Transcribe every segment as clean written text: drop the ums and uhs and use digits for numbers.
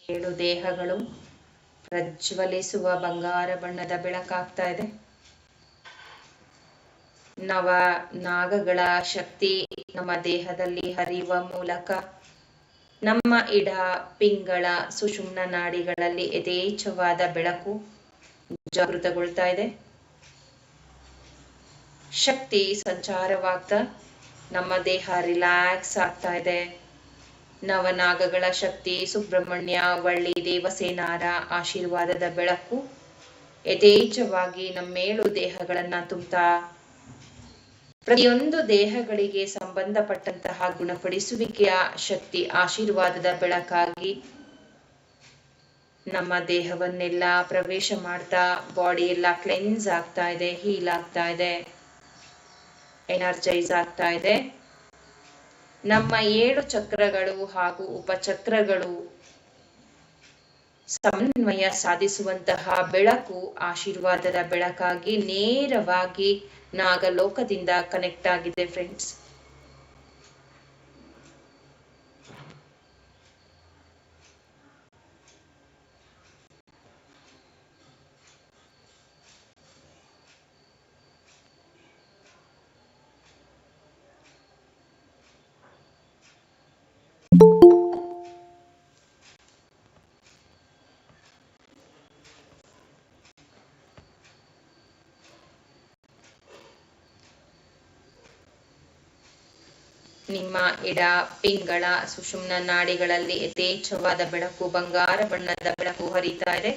7 ದೇಹಗಳು ಪ್ರಜ್ವಲಿಸುವ ಬಂಗಾರ ಬಣ್ಣದ ಬೆಳಕಾಗ್ತಾ ಇದೆ. ನವ ನಾಗಗಳ ಶಕ್ತಿ ನಮ್ಮ ದೇಹದಲ್ಲಿ ಹರಿಯುವ ಮೂಲಕ ನಮ್ಮ ಇಡ ಪಿಂಗಳ ಸುಷುಮ್ನ ನಾಡಿಗಳಲ್ಲಿ ಯಥೇಚ್ಛವಾದ ಬೆಳಕು ಜಾಗೃತಗೊಳ್ತಾ ಇದೆ. ಶಕ್ತಿ ಸಂಚಾರವಾಗ್ತಾ ನಮ್ಮ ದೇಹ ರಿಲ್ಯಾಕ್ಸ್ ಆಗ್ತಾ ಇದೆ. ನವನಾಗಗಳ ಶಕ್ತಿ ಸುಬ್ರಹ್ಮಣ್ಯ ವಳ್ಳಿ ದೇವಸೇನಾರ ಆಶೀರ್ವಾದದ ಬೆಳಕು ಯಥೇಚ್ಛವಾಗಿ ನಮ್ಮೇಳು ದೇಹಗಳನ್ನ ತುಂಬುತ್ತಾ ಪ್ರತಿಯೊಂದು ದೇಹಗಳಿಗೆ ಸಂಬಂಧಪಟ್ಟಂತಹ ಗುಣಪಡಿಸುವಿಕೆಯ ಶಕ್ತಿ ಆಶೀರ್ವಾದದ ಬೆಳಕಾಗಿ ನಮ್ಮ ದೇಹವನ್ನೆಲ್ಲ ಪ್ರವೇಶ ಮಾಡ್ತಾ ಬಾಡಿ ಎಲ್ಲ ಕ್ಲೆನ್ಸ್ ಆಗ್ತಾ ಇದೆ, ಹೀಲ್ ಆಗ್ತಾ ಇದೆ, ಎನರ್ಜೈಸ್ ಆಗ್ತಾ ಇದೆ. ನಮ್ಮ 7 ಚಕ್ರಗಳು ಹಾಗೂ ಉಪಚಕ್ರಗಳು ಸಮನ್ವಯ ಸಾಧಿಸುವಂತಹ ಬೆಳಕು ಆಶೀರ್ವಾದದ ಬೆಳಕಾಗಿ ನೇರವಾಗಿ ನಾಗಲೋಕದಿಂದ ಕನೆಕ್ಟ್ ಆಗಿದೆ ಫ್ರೆಂಡ್ಸ್. ನಿಮ್ಮ ಇಡ ಪಿಂಗಳ ಸುಷುಮ್ನ ನಾಡಿಗಳಲ್ಲಿ ಯಥೇಚ್ಛವಾದ ಬೆಳಕು ಬಂಗಾರ ಬಣ್ಣದ ಬೆಳಕು ಹರಿತಾ ಇದೆ.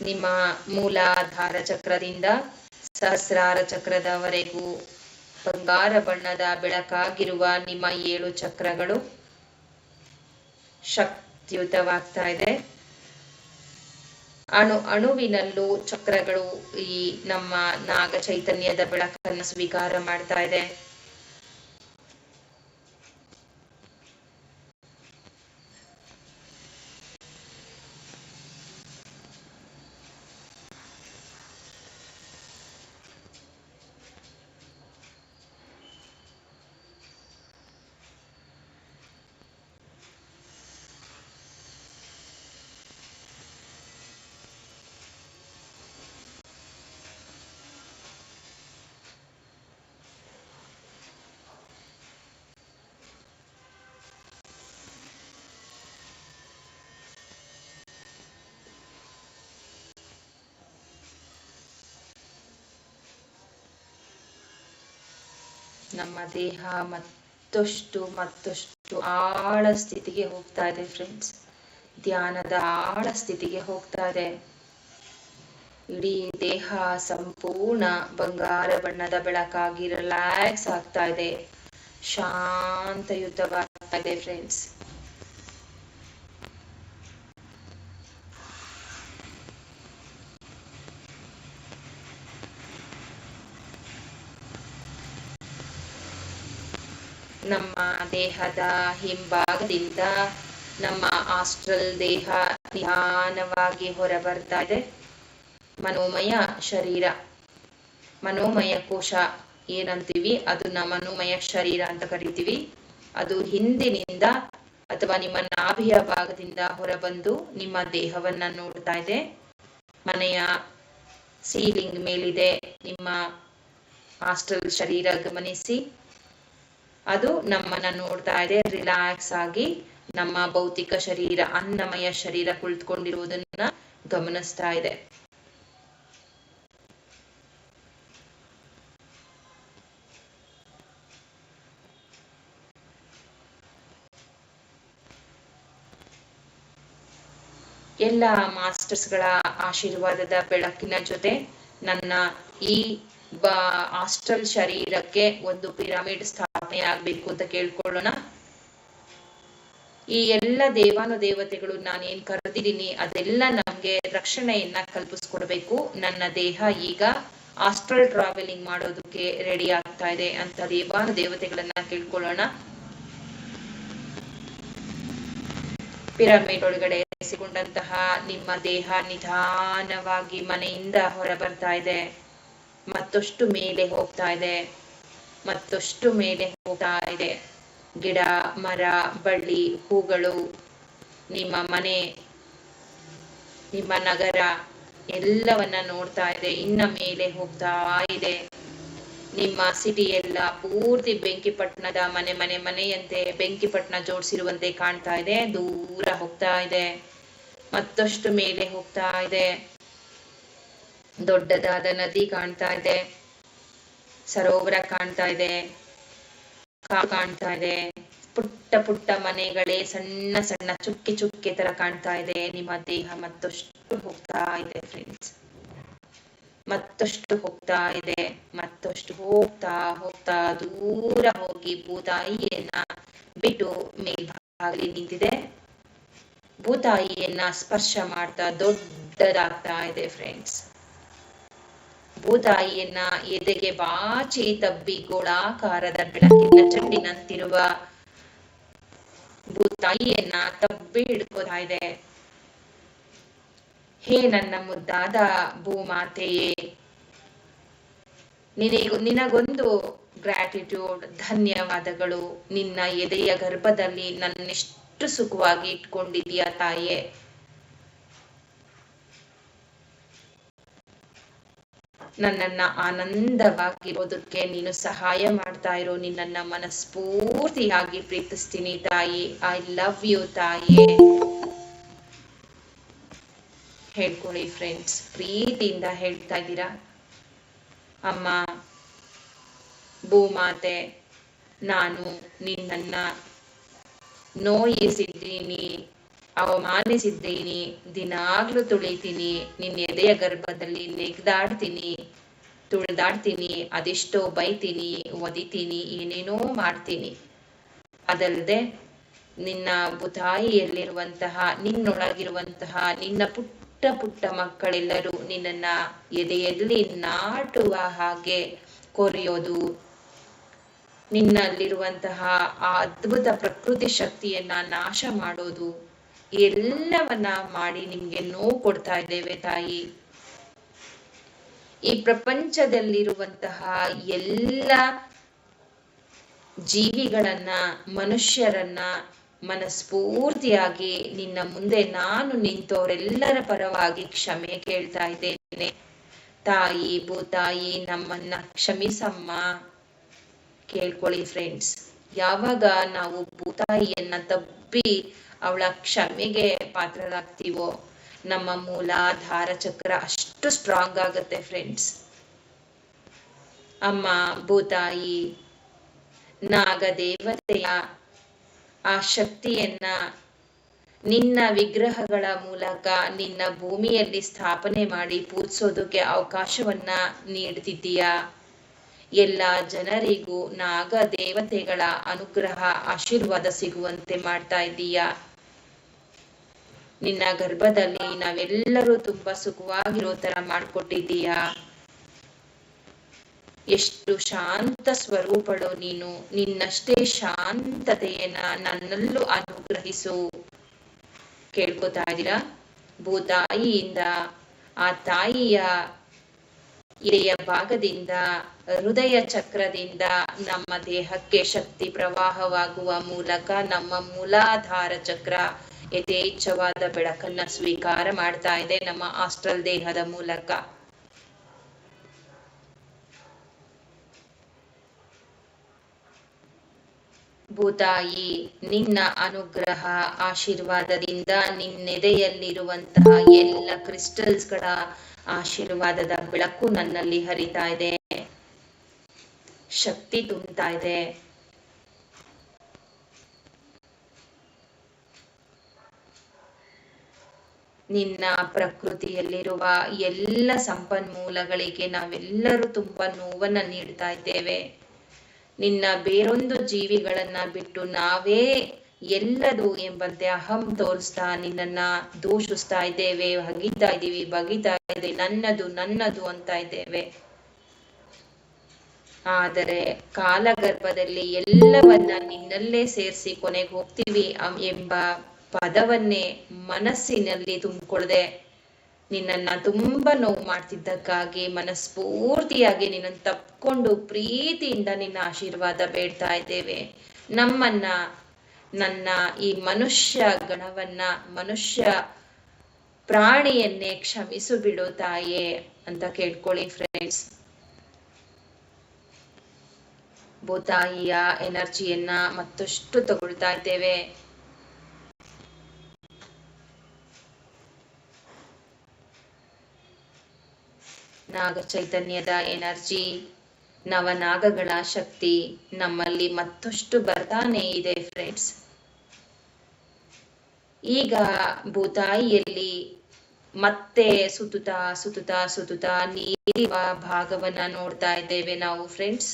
ನಿಮ್ಮ ಮೂಲಾಧಾರ ಚಕ್ರದಿಂದ ಸಹಸ್ರಾರ ಚಕ್ರದವರೆಗೂ ಬಂಗಾರ ಬಣ್ಣದ ಬೆಳಕಾಗಿರುವ ನಿಮ್ಮ 7 ಚಕ್ರಗಳು ಶಕ್ತಿಯುತವಾಗ್ತಾ ಇದೆ. ಅಣುವಿನಲ್ಲೂ ಚಕ್ರಗಳು ಈ ನಮ್ಮ ನಾಗ ಚೈತನ್ಯದ ಬೆಳಕನ್ನು ಸ್ವೀಕಾರ ಮಾಡ್ತಾ ಇದೆ. ನಮ್ಮ ದೇಹ ಮತ್ತಷ್ಟು ಆಳ ಸ್ಥಿತಿಗೆ ಹೋಗ್ತಾ ಇದೆ ಫ್ರೆಂಡ್ಸ್. ಧ್ಯಾನದ ಆಳ ಸ್ಥಿತಿಗೆ ಹೋಗ್ತಾ ಇದೆ. ಇಡೀ ದೇಹ ಸಂಪೂರ್ಣ ಬಂಗಾರ ಬಣ್ಣದ ಬೆಳಕಾಗಿ ರಿಲ್ಯಾಕ್ಸ್ ಆಗ್ತಾ ಇದೆ, ಶಾಂತಯುತವಾಗ್ತಾ ಇದೆ ಫ್ರೆಂಡ್ಸ್. ನಮ್ಮ ದೇಹದ ಹಿಂಭಾಗದಿಂದ ನಮ್ಮ ಆಸ್ಟ್ರಲ್ ದೇಹ ನಿಧಾನವಾಗಿ ಹೊರ ಬರ್ತಾ ಇದೆ. ಮನೋಮಯ ಶರೀರ, ಮನೋಮಯ ಕೋಶ ಏನಂತೀವಿ ಅದನ್ನ ಮನೋಮಯ ಶರೀರ ಅಂತ ಕರಿತೀವಿ. ಅದು ಹಿಂದಿನಿಂದ ಅಥವಾ ನಿಮ್ಮ ನಾಭಿಯ ಭಾಗದಿಂದ ಹೊರಬಂದು ನಿಮ್ಮ ದೇಹವನ್ನ ನೋಡ್ತಾ ಇದೆ. ಮನೆಯ ಸೀಲಿಂಗ್ ಮೇಲಿದೆ ನಿಮ್ಮ ಆಸ್ಟ್ರಲ್ ಶರೀರ, ಗಮನಿಸಿ. ಅದು ನಮ್ಮನ್ನ ನೋಡ್ತಾ ಇದೆ, ರಿಲ್ಯಾಕ್ಸ್ ಆಗಿ ನಮ್ಮ ಭೌತಿಕ ಶರೀರ ಅನ್ನಮಯ ಶರೀರ ಕುಳಿತುಕೊಂಡಿರುವುದನ್ನ ಗಮನಿಸ್ತಾ ಇದೆ. ಎಲ್ಲ ಮಾಸ್ಟರ್ಸ್ಗಳ ಆಶೀರ್ವಾದದ ಬೆಳಕಿನ ಜೊತೆ ನನ್ನ ಈ ಆಸ್ಟ್ರಲ್ ಶರೀರಕ್ಕೆ ಒಂದು ಪಿರಮಿಡ್ ಸ್ಥಾಪನೆ ಆಗ್ಬೇಕು ಅಂತ ಕೇಳ್ಕೊಳ್ಳೋಣ. ಈ ಎಲ್ಲ ದೇವಾನುದೇವತೆಗಳು ನಾನೇನ್ ಕರೆದಿದ್ದೀನಿ ಅದೆಲ್ಲ ನಮ್ಗೆ ರಕ್ಷಣೆಯನ್ನ ಕಲ್ಪಿಸ್ಕೊಡ್ಬೇಕು. ನನ್ನ ದೇಹ ಈಗ ಆಸ್ಟ್ರಲ್ ಟ್ರಾವೆಲಿಂಗ್ ಮಾಡೋದಕ್ಕೆ ರೆಡಿ ಆಗ್ತಾ ಇದೆ ಅಂತ ದೇವಾನುದೇವತೆಗಳನ್ನ ಕೇಳ್ಕೊಳ್ಳೋಣ. ಪಿರಮಿಡ್ ಒಳಗಡೆ ಸಿಗೊಂಡಂತಹ ನಿಮ್ಮ ದೇಹ ನಿಧಾನವಾಗಿ ಮನೆಯಿಂದ ಹೊರ ಬರ್ತಾ ಇದೆ, ಮತ್ತಷ್ಟು ಮೇಲೆ ಹೋಗ್ತಾ ಇದೆ, ಮತ್ತಷ್ಟು ಮೇಲೆ ಹೋಗ್ತಾ ಇದೆ. ಗಿಡ, ಮರ, ಬಳ್ಳಿ, ಹೂಗಳು, ನಿಮ್ಮ ಮನೆ, ನಿಮ್ಮ ನಗರ ಎಲ್ಲವನ್ನ ನೋಡ್ತಾ ಇದೆ. ಇನ್ನ ಮೇಲೆ ಹೋಗ್ತಾ ಇದೆ. ನಿಮ್ಮ ಸಿಟಿ ಎಲ್ಲ ಪೂರ್ತಿ ಬೆಂಕಿಪಟ್ಟಣದ ಮನೆಯಂತೆ ಬೆಂಕಿಪಟ್ಟಣ ಜೋಡಿಸಿರುವಂತೆ ಕಾಣ್ತಾ ಇದೆ. ದೂರ ಹೋಗ್ತಾ ಇದೆ, ಮತ್ತಷ್ಟು ಮೇಲೆ ಹೋಗ್ತಾ ಇದೆ. ದೊಡ್ಡದಾದ ನದಿ ಕಾಣ್ತಾ ಇದೆ, ಸರೋವರ ಕಾಣ್ತಾ ಇದೆ, ಕಾಣ್ತಾ ಇದೆ. ಪುಟ್ಟ ಪುಟ್ಟ ಮನೆಗಳೇ ಸಣ್ಣ ಸಣ್ಣ ಚುಕ್ಕೆ ಚುಕ್ಕೆ ತರ ಕಾಣ್ತಾ ಇದೆ. ನಿಮ್ಮ ದೇಹ ಮತ್ತಷ್ಟು ಹೋಗ್ತಾ ಇದೆ ಫ್ರೆಂಡ್ಸ್, ಮತ್ತಷ್ಟು ಹೋಗ್ತಾ ಇದೆ. ಮತ್ತಷ್ಟು ಹೋಗ್ತಾ ಹೋಗ್ತಾ ದೂರ ಹೋಗಿ ಭೂತಾಯಿಯನ್ನ ಬಿಟ್ಟು ಮೇಲ್ಭಾಗದಲ್ಲಿ ನಿಂತಿದೆ. ಭೂತಾಯಿಯನ್ನ ಸ್ಪರ್ಶ ಮಾಡ್ತಾ ದೊಡ್ಡದಾಗ್ತಾ ಇದೆ ಫ್ರೆಂಡ್ಸ್. ಭೂತಾಯಿಯನ್ನ ಎದೆಗೆ ಬಾಚಿ ತಬ್ಬಿ ಗೋಳಾಕಾರದ ಬೆಳಕಿನ ಚಂಡಿನಂತಿರುವ ಭೂತಾಯಿಯನ್ನ ತಬ್ಬಿ ಹಿಡ್ಕೋತಾ ಇದೆ. ಹೇ ನನ್ನ ಮುದ್ದಾದ ಭೂಮಾತೆಯೇ, ನಿನಗೊಂದು ಗ್ರಾಟಿಟ್ಯೂಡ್, ಧನ್ಯವಾದಗಳು. ನಿನ್ನ ಎದೆಯ ಗರ್ಭದಲ್ಲಿ ನನ್ನೆಷ್ಟು ಸುಖವಾಗಿ ಇಟ್ಕೊಂಡಿದೀಯ ತಾಯಿಯೇ. ನನ್ನನ್ನ ಆನಂದವಾಗಿರೋದಕ್ಕೆ ನೀನು ಸಹಾಯ ಮಾಡ್ತಾ ಇರೋ. ನಿನ್ನನ್ನ ಮನಸ್ಫೂರ್ತಿಯಾಗಿ ಪ್ರೀತಿಸ್ತೀನಿ ತಾಯಿ. ಐ ಲವ್ ಯು ತಾಯಿಯೇ. ಹೇಳ್ಕೊಳ್ಳಿ ಫ್ರೆಂಡ್ಸ್, ಪ್ರೀತಿಯಿಂದ ಹೇಳ್ತಾ ಇದ್ದೀರಾ. ಅಮ್ಮ ಭೂಮಾತೆ, ನಾನು ನಿನ್ನನ್ನ ನೋಯಿಸಿದ್ದೀನಿ, ಅವಮಾನಿಸಿದ್ದೀನಿ, ದಿನಾಗ್ಲೂ ತುಳಿತೀನಿ, ನಿನ್ನ ಎದೆಯ ಗರ್ಭದಲ್ಲಿ ನೆಗ್ದಾಡ್ತೀನಿ, ತುಳಿದಾಡ್ತೀನಿ, ಅದೆಷ್ಟೋ ಬೈತೀನಿ, ಒದಿತೀನಿ, ಏನೇನೋ ಮಾಡ್ತೀನಿ. ಅದಲ್ಲದೆ ನಿನ್ನ ಬುತಾಯಿಯಲ್ಲಿರುವಂತಹ, ನಿನ್ನೊಳಗಿರುವಂತಹ ನಿನ್ನ ಪುಟ್ಟ ಪುಟ್ಟ ಮಕ್ಕಳೆಲ್ಲರೂ ನಿನ್ನನ್ನ ಎದೆಯಲ್ಲಿ ನಾಟುವ ಹಾಗೆ ಕೊರೆಯೋದು, ನಿನ್ನಲ್ಲಿರುವಂತಹ ಆ ಅದ್ಭುತ ಪ್ರಕೃತಿ ಶಕ್ತಿಯನ್ನ ನಾಶ ಮಾಡೋದು, ಎಲ್ಲವನ್ನ ಮಾಡಿ ನಿಮ್ಗೆ ನೋವು ಕೊಡ್ತಾ ಇದ್ದೇವೆ ತಾಯಿ. ಈ ಪ್ರಪಂಚದಲ್ಲಿರುವಂತಹ ಎಲ್ಲ ಜೀವಿಗಳನ್ನ, ಮನುಷ್ಯರನ್ನ ಮನಸ್ಫೂರ್ತಿಯಾಗಿ ನಿನ್ನ ಮುಂದೆ ನಾನು ನಿಂತವರೆಲ್ಲರ ಪರವಾಗಿ ಕ್ಷಮೆ ಕೇಳ್ತಾ ಇದ್ದೇನೆ. ತಾಯಿ ಭೂತಾಯಿ, ನಮ್ಮನ್ನ ಕ್ಷಮಿಸಮ್ಮ. ಕೇಳ್ಕೊಳ್ಳಿ ಫ್ರೆಂಡ್ಸ್, ಯಾವಾಗ ನಾವು ಭೂತಾಯಿಯನ್ನ ತಬ್ಬಿ ಅವಳ ಕ್ಷಮೆಗೆ ಪಾತ್ರರಾಗ್ತೀವೋ ನಮ್ಮ ಮೂಲಾಧಾರ ಚಕ್ರ ಅಷ್ಟು ಸ್ಟ್ರಾಂಗ್ ಆಗುತ್ತೆ ಫ್ರೆಂಡ್ಸ್. ಅಮ್ಮ ಭೂತಾಯಿ, ನಾಗದೇವತೆಯ ಆ ಶಕ್ತಿಯನ್ನ ನಿನ್ನ ವಿಗ್ರಹಗಳ ಮೂಲಕ ನಿನ್ನ ಭೂಮಿಯಲ್ಲಿ ಸ್ಥಾಪನೆ ಮಾಡಿ ಪೂಜಿಸೋದಕ್ಕೆ ಅವಕಾಶವನ್ನ ನೀಡ್ತಿದ್ದೀಯಾ. ಎಲ್ಲ ಜನರಿಗೂ ನಾಗ ದೇವತೆಗಳ ಅನುಗ್ರಹ, ಆಶೀರ್ವಾದ ಸಿಗುವಂತೆ ಮಾಡ್ತಾ ಇದ್ದೀಯಾ. ನಿನ್ನ ಗರ್ಭದಲ್ಲಿ ನಾವೆಲ್ಲರೂ ತುಂಬಾ ಸುಖವಾಗಿರೋ ತರ ಮಾಡ್ಕೊಟ್ಟಿದ್ದೀಯಾ. ಎಷ್ಟು ಶಾಂತ ಸ್ವರೂಪಳು ನೀನು. ನಿನ್ನಷ್ಟೇ ಶಾಂತತೆಯನ್ನ ನನ್ನಲ್ಲೂ ಅನುಗ್ರಹಿಸು. ಕೇಳ್ಕೊತಾ ಇದ್ದೀರಾ. ಭೂತಾಯಿಯಿಂದ, ಆ ತಾಯಿಯ ಎದೆಯ ಭಾಗದಿಂದ, ಹೃದಯ ಚಕ್ರದಿಂದ ನಮ್ಮ ದೇಹಕ್ಕೆ ಶಕ್ತಿ ಪ್ರವಾಹವಾಗುವ ಮೂಲಕ ನಮ್ಮ ಮೂಲಾಧಾರ ಚಕ್ರ ಯಥೇಚ್ಛವಾದ ಬೆಳಕನ್ನ ಸ್ವೀಕಾರ ಮಾಡ್ತಾ ಇದೆ ನಮ್ಮ ಆಸ್ಟ್ರಲ್ ದೇಹದ ಮೂಲಕ. ಭೂತಾಯಿ, ನಿನ್ನ ಅನುಗ್ರಹ ಆಶೀರ್ವಾದದಿಂದ ನಿನ್ನೆದೆಯಲ್ಲಿರುವಂತಹ ಎಲ್ಲ ಕ್ರಿಸ್ಟಲ್ಸ್ಗಳ ಆಶೀರ್ವಾದದ ಬೆಳಕು ನನ್ನಲ್ಲಿ ಹರಿತಾ ಇದೆ, ಶಕ್ತಿ ತುಂಬ್ತಾ ಇದೆ. ನಿನ್ನ ಪ್ರಕೃತಿಯಲ್ಲಿರುವ ಎಲ್ಲ ಸಂಪನ್ಮೂಲಗಳಿಗೆ ನಾವೆಲ್ಲರೂ ತುಂಬಾ ನೋವನ್ನ ನೀಡ್ತಾ ಇದ್ದೇವೆ. ನಿನ್ನ ಬೇರೊಂದು ಜೀವಿಗಳನ್ನ ಬಿಟ್ಟು ನಾವೇ ಎಲ್ಲದು ಎಂಬಂತೆ ಅಹಂ ತೋರಿಸ್ತಾ ನಿನ್ನನ್ನ ದೂಷಿಸ್ತಾ ಇದ್ದೇವೆ, ಹಗಿತಾ ಇದ್ದೀವಿ, ಬಗಿತಾ ಇದೆ, ನನ್ನದು ಅಂತ ಇದ್ದೇವೆ. ಆದರೆ ಕಾಲಗರ್ಭದಲ್ಲಿ ಎಲ್ಲವನ್ನ ನಿನ್ನಲ್ಲೇ ಸೇರಿಸಿ ಕೊನೆಗೆ ಹೋಗ್ತೀವಿ ಎಂಬ ಪದವನ್ನೇ ಮನಸ್ಸಿನಲ್ಲಿ ತುಂಬಿಕೊಳ್ಳದೆ ನಿನ್ನನ್ನ ತುಂಬಾ ನೋವು ಮಾಡ್ತಿದ್ದಕ್ಕಾಗಿ ಮನಸ್ಫೂರ್ತಿಯಾಗಿ ನಿನ್ನನ್ನು ತಪ್ಕೊಂಡು ಪ್ರೀತಿಯಿಂದ ನಿನ್ನ ಆಶೀರ್ವಾದ ಬೇಡ್ತಾ ಇದ್ದೇವೆ. ನಮ್ಮನ್ನ, ನನ್ನ ಈ ಮನುಷ್ಯ ಗಣವನ್ನ, ಮನುಷ್ಯ ಪ್ರಾಣಿಯನ್ನೇ ಕ್ಷಮಿಸು ಬಿಡು ತಾಯೇ ಅಂತ ಕೇಳ್ಕೊಳ್ಳಿ ಫ್ರೆಂಡ್ಸ್. ಭೂತಾಯಿಯ ಎನರ್ಜಿಯನ್ನ ಮತ್ತಷ್ಟು ತಗೊಳ್ತಾ ಇದ್ದೇವೆ. ನಾಗ ಚೈತನ್ಯದ ಎನರ್ಜಿ, ನವನಾಗಗಳ ಶಕ್ತಿ ನಮ್ಮಲ್ಲಿ ಮತ್ತಷ್ಟು ಬರ್ತಾನೆ ಇದೆ ಫ್ರೆಂಡ್ಸ್. ಈಗ ಭೂತಾಯಿಯಲ್ಲಿ ಮತ್ತೆ ಸುತ್ತುತ್ತಾ ಸುತ್ತುತ್ತಾ ಸುತ್ತುತ್ತಾ ನೀರಿರುವ ಭಾಗವನ್ನ ನೋಡ್ತಾ ಇದ್ದೇವೆ ನಾವು ಫ್ರೆಂಡ್ಸ್.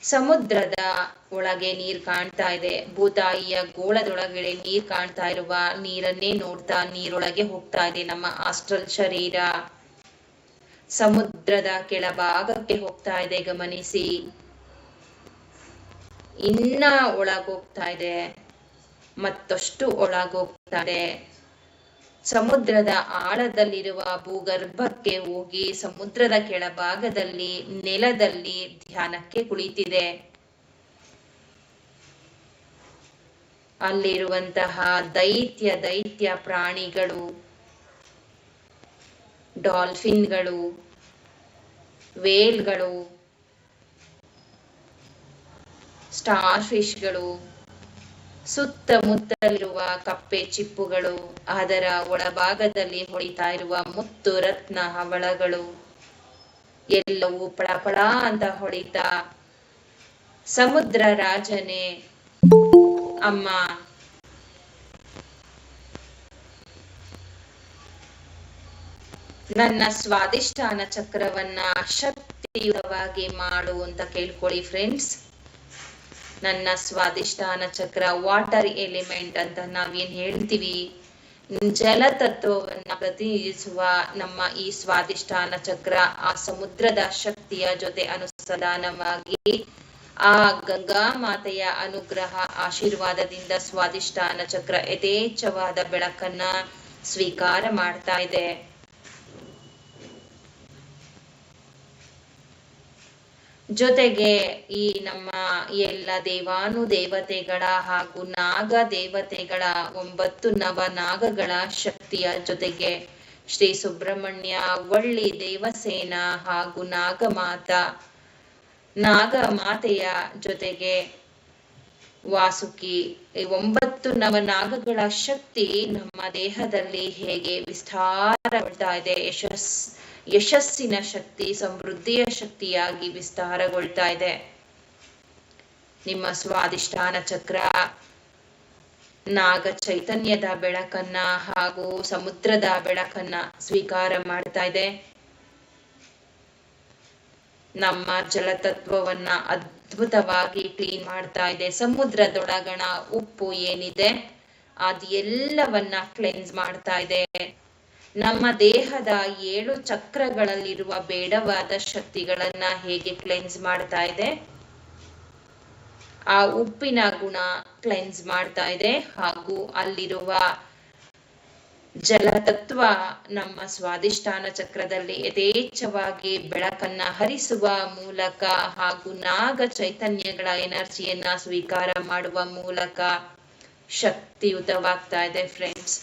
ಸಮುದ್ರದ ಒಳಗೆ ನೀರ್ ಕಾಣ್ತಾ ಇದೆ. ಭೂತಾಯಿಯ ಗೋಳದೊಳಗಡೆ ನೀರ್ ಕಾಣ್ತಾ ಇರುವ ನೀರನ್ನೇ ನೋಡ್ತಾ ನೀರೊಳಗೆ ಹೋಗ್ತಾ ಇದೆ ನಮ್ಮ ಆಸ್ಟ್ರಲ್ ಶರೀರ. ಸಮುದ್ರದ ಕೆಳಭಾಗಕ್ಕೆ ಹೋಗ್ತಾ ಇದೆ, ಗಮನಿಸಿ. ಇನ್ನ ಒಳಗೋಗ್ತಾ ಇದೆ, ಮತ್ತಷ್ಟು ಒಳಗೋಗ್ತಾ ಇದೆ. ಸಮುದ್ರದ ಆಳದಲ್ಲಿರುವ ಭೂಗರ್ಭಕ್ಕೆ ಹೋಗಿ ಸಮುದ್ರದ ಕೆಳಭಾಗದಲ್ಲಿ ನೆಲದಲ್ಲಿ ಧ್ಯಾನಕ್ಕೆ ಕುಳಿತಿದೆ. ಅಲ್ಲಿರುವಂತಹ ದೈತ್ಯ ಪ್ರಾಣಿಗಳು, ಡಾಲ್ಫಿನ್ಗಳು, ವೇಲ್ಗಳು, ಸ್ಟಾರ್ ಫಿಶ್ಗಳು, ಸುತ್ತಮುತ್ತಲಿರುವ ಕಪ್ಪೆ ಚಿಪ್ಪುಗಳು, ಅದರ ಒಳಭಾಗದಲ್ಲಿ ಹೊಳಿತಾ ಇರುವ ಮುತ್ತು ರತ್ನ ಹವಳಗಳು ಎಲ್ಲವೂ ಪಳಪಳ ಅಂತ ಹೊಳಿತಾ, ಸಮುದ್ರ ರಾಜನೇ ಅಮ್ಮ, ನನ್ನ ಸ್ವಾದಿಷ್ಠಾನ ಚಕ್ರವನ್ನ ಶಕ್ತಿಯುತವಾಗಿ ಮಾಡು ಅಂತ ಕೇಳ್ಕೊಳ್ಳಿ ಫ್ರೆಂಡ್ಸ್. ನನ್ನ ಸ್ವಾದಿಷ್ಠಾನ ಚಕ್ರ, ವಾಟರ್ ಎಲಿಮೆಂಟ್ ಅಂತ ನಾವೇನ್ ಹೇಳ್ತೀವಿ, ಜಲತತ್ವವನ್ನ ಪ್ರತಿನಿಧಿಸುವ ನಮ್ಮ ಈ ಸ್ವಾದಿಷ್ಠಾನ ಚಕ್ರ ಆ ಸಮುದ್ರದ ಶಕ್ತಿಯ ಜೊತೆ ಅನುಸಂಧಾನವಾಗಿ ಆ ಗಂಗಾ ಮಾತೆಯ ಅನುಗ್ರಹ ಆಶೀರ್ವಾದದಿಂದ ಸ್ವಾದಿಷ್ಠಾನ ಚಕ್ರ ಯಥೇಚ್ಛವಾದ ಬೆಳಕನ್ನ ಸ್ವೀಕಾರ ಮಾಡ್ತಾ ಇದೆ. ಜೊತೆಗೆ ಈ ನಮ್ಮ ಎಲ್ಲ ದೇವಾನುದೇವತೆಗಳ ಹಾಗೂ ನಾಗ ದೇವತೆಗಳ 9 ನವನಾಗಗಳ ಶಕ್ತಿಯ ಜೊತೆಗೆ ಶ್ರೀ ಸುಬ್ರಹ್ಮಣ್ಯ, ವಳ್ಳಿ ದೇವಸೇನ ಹಾಗೂ ನಾಗಮಾತೆಯ ಜೊತೆಗೆ ವಾಸುಕಿ, ಈ 9 ನವನಾಗಗಳ ಶಕ್ತಿ ನಮ್ಮ ದೇಹದಲ್ಲಿ ಹೇಗೆ ವಿಸ್ತಾರಗೊಳ್ತಾ ಇದೆ, ಯಶಸ್ಸಿನ ಶಕ್ತಿ, ಸಮೃದ್ಧಿಯ ಶಕ್ತಿಯಾಗಿ ವಿಸ್ತಾರಗೊಳ್ತಾ ಇದೆ. ನಿಮ್ಮ ಸ್ವಾದಿಷ್ಠಾನ ಚಕ್ರ ನಾಗ ಚೈತನ್ಯದ ಬೆಳಕನ್ನ ಹಾಗೂ ಸಮುದ್ರದ ಬೆಳಕನ್ನ ಸ್ವೀಕಾರ ಮಾಡ್ತಾ ಇದೆ. ನಮ್ಮ ಜಲತತ್ವವನ್ನ ಅದ್ಭುತವಾಗಿ ಕ್ಲೀನ್ ಮಾಡ್ತಾ ಇದೆ. ಸಮುದ್ರದೊಳಗಣ ಉಪ್ಪು ಏನಿದೆ ಅದೆಲ್ಲವನ್ನ ಕ್ಲೆನ್ಸ್ ಮಾಡ್ತಾ ಇದೆ. ನಮ್ಮ ದೇಹದ 7 ಚಕ್ರಗಳಲ್ಲಿರುವ ಬೇಡವಾದ ಶಕ್ತಿಗಳನ್ನ ಹೇಗೆ ಕ್ಲೆನ್ಸ್ ಮಾಡ್ತಾ ಇದೆ, ಆ ಉಪ್ಪಿನ ಗುಣ ಕ್ಲೆನ್ಸ್ ಮಾಡ್ತಾ ಇದೆ. ಹಾಗೂ ಅಲ್ಲಿರುವ ಜಲತತ್ವ ನಮ್ಮ ಸ್ವಾದಿಷ್ಠಾನ ಚಕ್ರದಲ್ಲಿ ಯಥೇಚ್ಛವಾಗಿ ಬೆಳಕನ್ನ ಹರಿಸುವ ಮೂಲಕ ಹಾಗೂ ನಾಗ ಚೈತನ್ಯಗಳ ಎನರ್ಜಿಯನ್ನ ಸ್ವೀಕಾರ ಮಾಡುವ ಮೂಲಕ ಶಕ್ತಿಯುತವಾಗ್ತಾ ಇದೆ ಫ್ರೆಂಡ್ಸ್.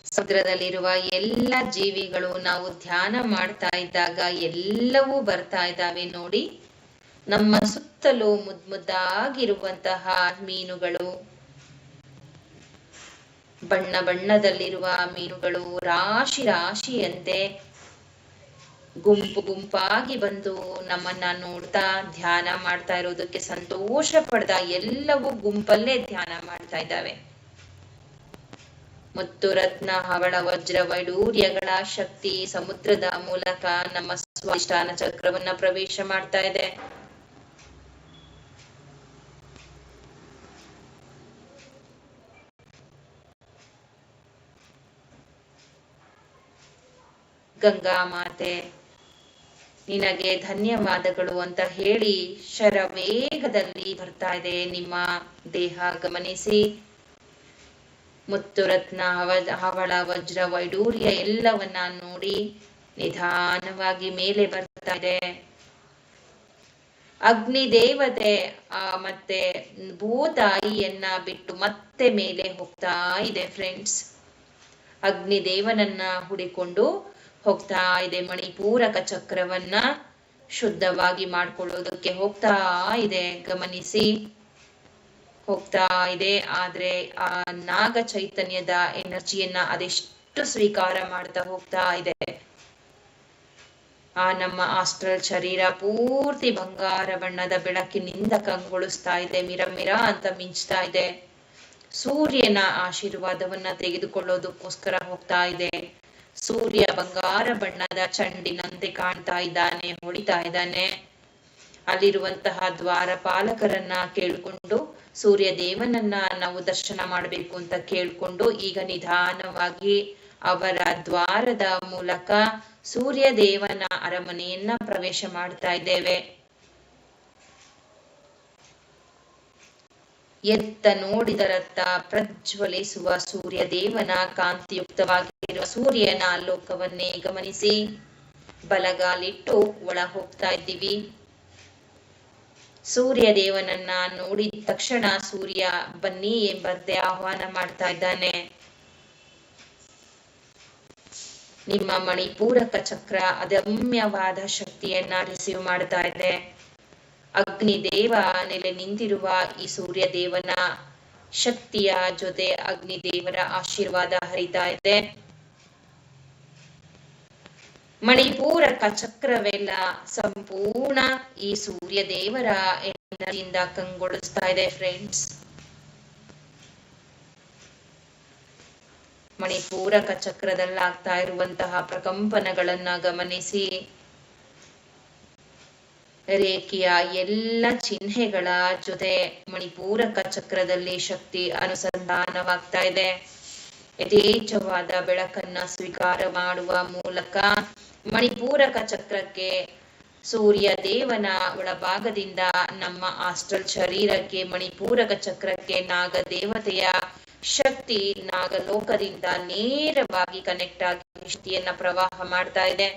ಸಮುದ್ರದಲ್ಲಿರುವ ಎಲ್ಲ ಜೀವಿಗಳು ನಾವು ಧ್ಯಾನ ಮಾಡ್ತಾ ಇದ್ದಾಗ ಎಲ್ಲವೂ ಬರ್ತಾ ಇದ್ದಾವೆ ನೋಡಿ. ನಮ್ಮ ಸುತ್ತಲೂ ಮುದ್ದಾಗಿರುವಂತಹ ಮೀನುಗಳು, ಬಣ್ಣ ಬಣ್ಣದಲ್ಲಿರುವ ಮೀನುಗಳು ರಾಶಿಯಂತೆ ಗುಂಪಾಗಿ ಬಂದು ನಮ್ಮನ್ನ ನೋಡ್ತಾ ಧ್ಯಾನ ಮಾಡ್ತಾ ಇರೋದಕ್ಕೆ ಸಂತೋಷ ಪಡ್ತಾ ಎಲ್ಲವೂ ಗುಂಪಲ್ಲೇ ಧ್ಯಾನ ಮಾಡ್ತಾ ಇದ್ದಾವೆ. ಮುತ್ತು ರತ್ನ ಹವಳ ವಜ್ರ ವೈಡೂರ್ಯಗಳ ಶಕ್ತಿ ಸಮುದ್ರದ ಮೂಲಕ ನಮ್ಮ ಸ್ವಾದಿಷ್ಠಾನ ಚಕ್ರವನ್ನ ಪ್ರವೇಶ ಮಾಡ್ತಾ ಇದೆ. ಗಂಗಾ ಮಾತೆ ನಿನಗೆ ಧನ್ಯವಾದಗಳು ಅಂತ ಹೇಳಿ ಶರವೇಗದಲ್ಲಿ ಬರ್ತಾ ಇದೆ ನಿಮ್ಮ ದೇಹ ಗಮನಿಸಿ. ಮುತ್ತು ರತ್ನ ಹವಳ ವಜ್ರ ವೈಡೂರ್ಯ ಎಲ್ಲವನ್ನ ನೋಡಿ ನಿಧಾನವಾಗಿ ಮೇಲೆ ಬರ್ತಾ ಇದೆ. ಅಗ್ನಿ ದೇವತೆ ಮತ್ತೆ ಭೂತಾಯಿಯನ್ನ ಬಿಟ್ಟು ಮತ್ತೆ ಮೇಲೆ ಹೋಗ್ತಾ ಇದೆ ಫ್ರೆಂಡ್ಸ್. ಅಗ್ನಿ ದೇವನನ್ನ ಹುಡಿಕೊಂಡು ಹೋಗ್ತಾ ಇದೆ. ಮಣಿಪೂರಕ ಚಕ್ರವನ್ನ ಶುದ್ಧವಾಗಿ ಮಾಡ್ಕೊಳ್ಳೋದಕ್ಕೆ ಹೋಗ್ತಾ ಇದೆ. ಗಮನಿಸಿ, ಹೋಗ್ತಾ ಇದೆ. ಆದ್ರೆ ಆ ನಾಗ ಚೈತನ್ಯದ ಎನರ್ಜಿಯನ್ನ ಅದೆಷ್ಟು ಸ್ವೀಕಾರ ಮಾಡ್ತಾ ಹೋಗ್ತಾ ಇದೆ. ಆ ನಮ್ಮ ಆಸ್ಟ್ರಲ್ ಶರೀರ ಪೂರ್ತಿ ಬಂಗಾರ ಬಣ್ಣದ ಬೆಳಕಿನಿಂದ ಕಂಗೊಳಿಸ್ತಾ ಇದೆ. ಮಿರ ಅಂತ ಮಿಂಚ್ತಾ ಇದೆ. ಸೂರ್ಯನ ಆಶೀರ್ವಾದವನ್ನ ತೆಗೆದುಕೊಳ್ಳೋದಕ್ಕೋಸ್ಕರ ಹೋಗ್ತಾ ಇದೆ. ಸೂರ್ಯ ಬಂಗಾರ ಬಣ್ಣದ ಚಂಡಿನಂತೆ ಕಾಣ್ತಾ ಇದ್ದಾನೆ, ಹೊಡಿತಾ ಇದ್ದಾನೆ. ಅಲ್ಲಿರುವಂತಹ ದ್ವಾರಪಾಲಕರನ್ನ ಕೇಳ್ಕೊಂಡು ಸೂರ್ಯ ದೇವನನ್ನ ನಾವು ದರ್ಶನ ಮಾಡಬೇಕು ಅಂತ ಕೇಳ್ಕೊಂಡು ಈಗ ನಿಧಾನವಾಗಿ ಅವರ ದ್ವಾರದ ಮೂಲಕ ಸೂರ್ಯ ದೇವನ ಅರಮನೆಯನ್ನ ಪ್ರವೇಶ ಮಾಡ್ತಾ ಇದ್ದೇವೆ. ಎತ್ತ ನೋಡಿದರತ್ತ ಪ್ರಜ್ವಲಿಸುವ ಸೂರ್ಯ ದೇವನ ಕಾಂತಿಯುಕ್ತವಾಗಿರುವ ಸೂರ್ಯನ ಲೋಕವನ್ನೇ ಗಮನಿಸಿ. ಬಲಗಾಲಿಟ್ಟು ಒಳ ಹೋಗ್ತಾ ಇದ್ದೀವಿ. ಸೂರ್ಯ ದೇವನನ್ನ ನೋಡಿದ ತಕ್ಷಣ ಸೂರ್ಯ ಬನ್ನಿ ಎಂಬಂತೆ ಆಹ್ವಾನ ಮಾಡ್ತಾ ಇದ್ದಾನೆ. ನಿಮ್ಮ ಮಣಿಪೂರಕ ಚಕ್ರ ಅದಮ್ಯವಾದ ಶಕ್ತಿಯನ್ನ ರಿಸೀವ್ ಮಾಡ್ತಾ ಇದೆ. ಅಗ್ನಿದೇವ ನೆಲೆ ನಿಂತಿರುವ ಈ ಸೂರ್ಯ ದೇವನ ಶಕ್ತಿಯ ಜೊತೆ ಅಗ್ನಿದೇವರ ಆಶೀರ್ವಾದ ಹರಿತಾ ಇದೆ. ಮಣಿಪೂರಕ ಚಕ್ರವೆಲ್ಲ ಸಂಪೂರ್ಣ ಈ ಸೂರ್ಯ ದೇವರ ಎನರ್ಜಿಯಿಂದ ಕಂಗೊಳಿಸ್ತಾ ಇದೆ ಫ್ರೆಂಡ್ಸ್. ಮಣಿಪೂರಕ ಚಕ್ರದಲ್ಲಾಗ್ತಾ ಇರುವಂತಹ ಪ್ರಕಂಪನಗಳನ್ನ ಗಮನಿಸಿ. ರೇಖೆಯ ಎಲ್ಲ ಚಿಹ್ನೆಗಳ ಜೊತೆ ಮಣಿಪೂರಕ ಚಕ್ರದಲ್ಲಿ ಶಕ್ತಿ ಅನುಸಂಧಾನವಾಗ್ತಾ ಇದೆ. ಯಥೇಚ್ಛವಾದ ಬೆಳಕನ್ನ ಸ್ವೀಕಾರ ಮಾಡುವ ಮೂಲಕ ಮಣಿಪೂರಕ ಚಕ್ರಕ್ಕೆ ಸೂರ್ಯ ದೇವನ ಒಳಭಾಗದಿಂದ ನಮ್ಮ ಆಸ್ಟ್ರಲ್ ಶರೀರಕ್ಕೆ ಮಣಿಪೂರಕ ಚಕ್ರಕ್ಕೆ ನಾಗ ದೇವತೆಯ ಶಕ್ತಿ ನಾಗಲೋಕದಿಂದ ನೇರವಾಗಿ ಕನೆಕ್ಟ್ ಆಗಿ ಶಕ್ತಿಯನ್ನ ಪ್ರವಾಹ ಮಾಡ್ತಾ ಇದೆ.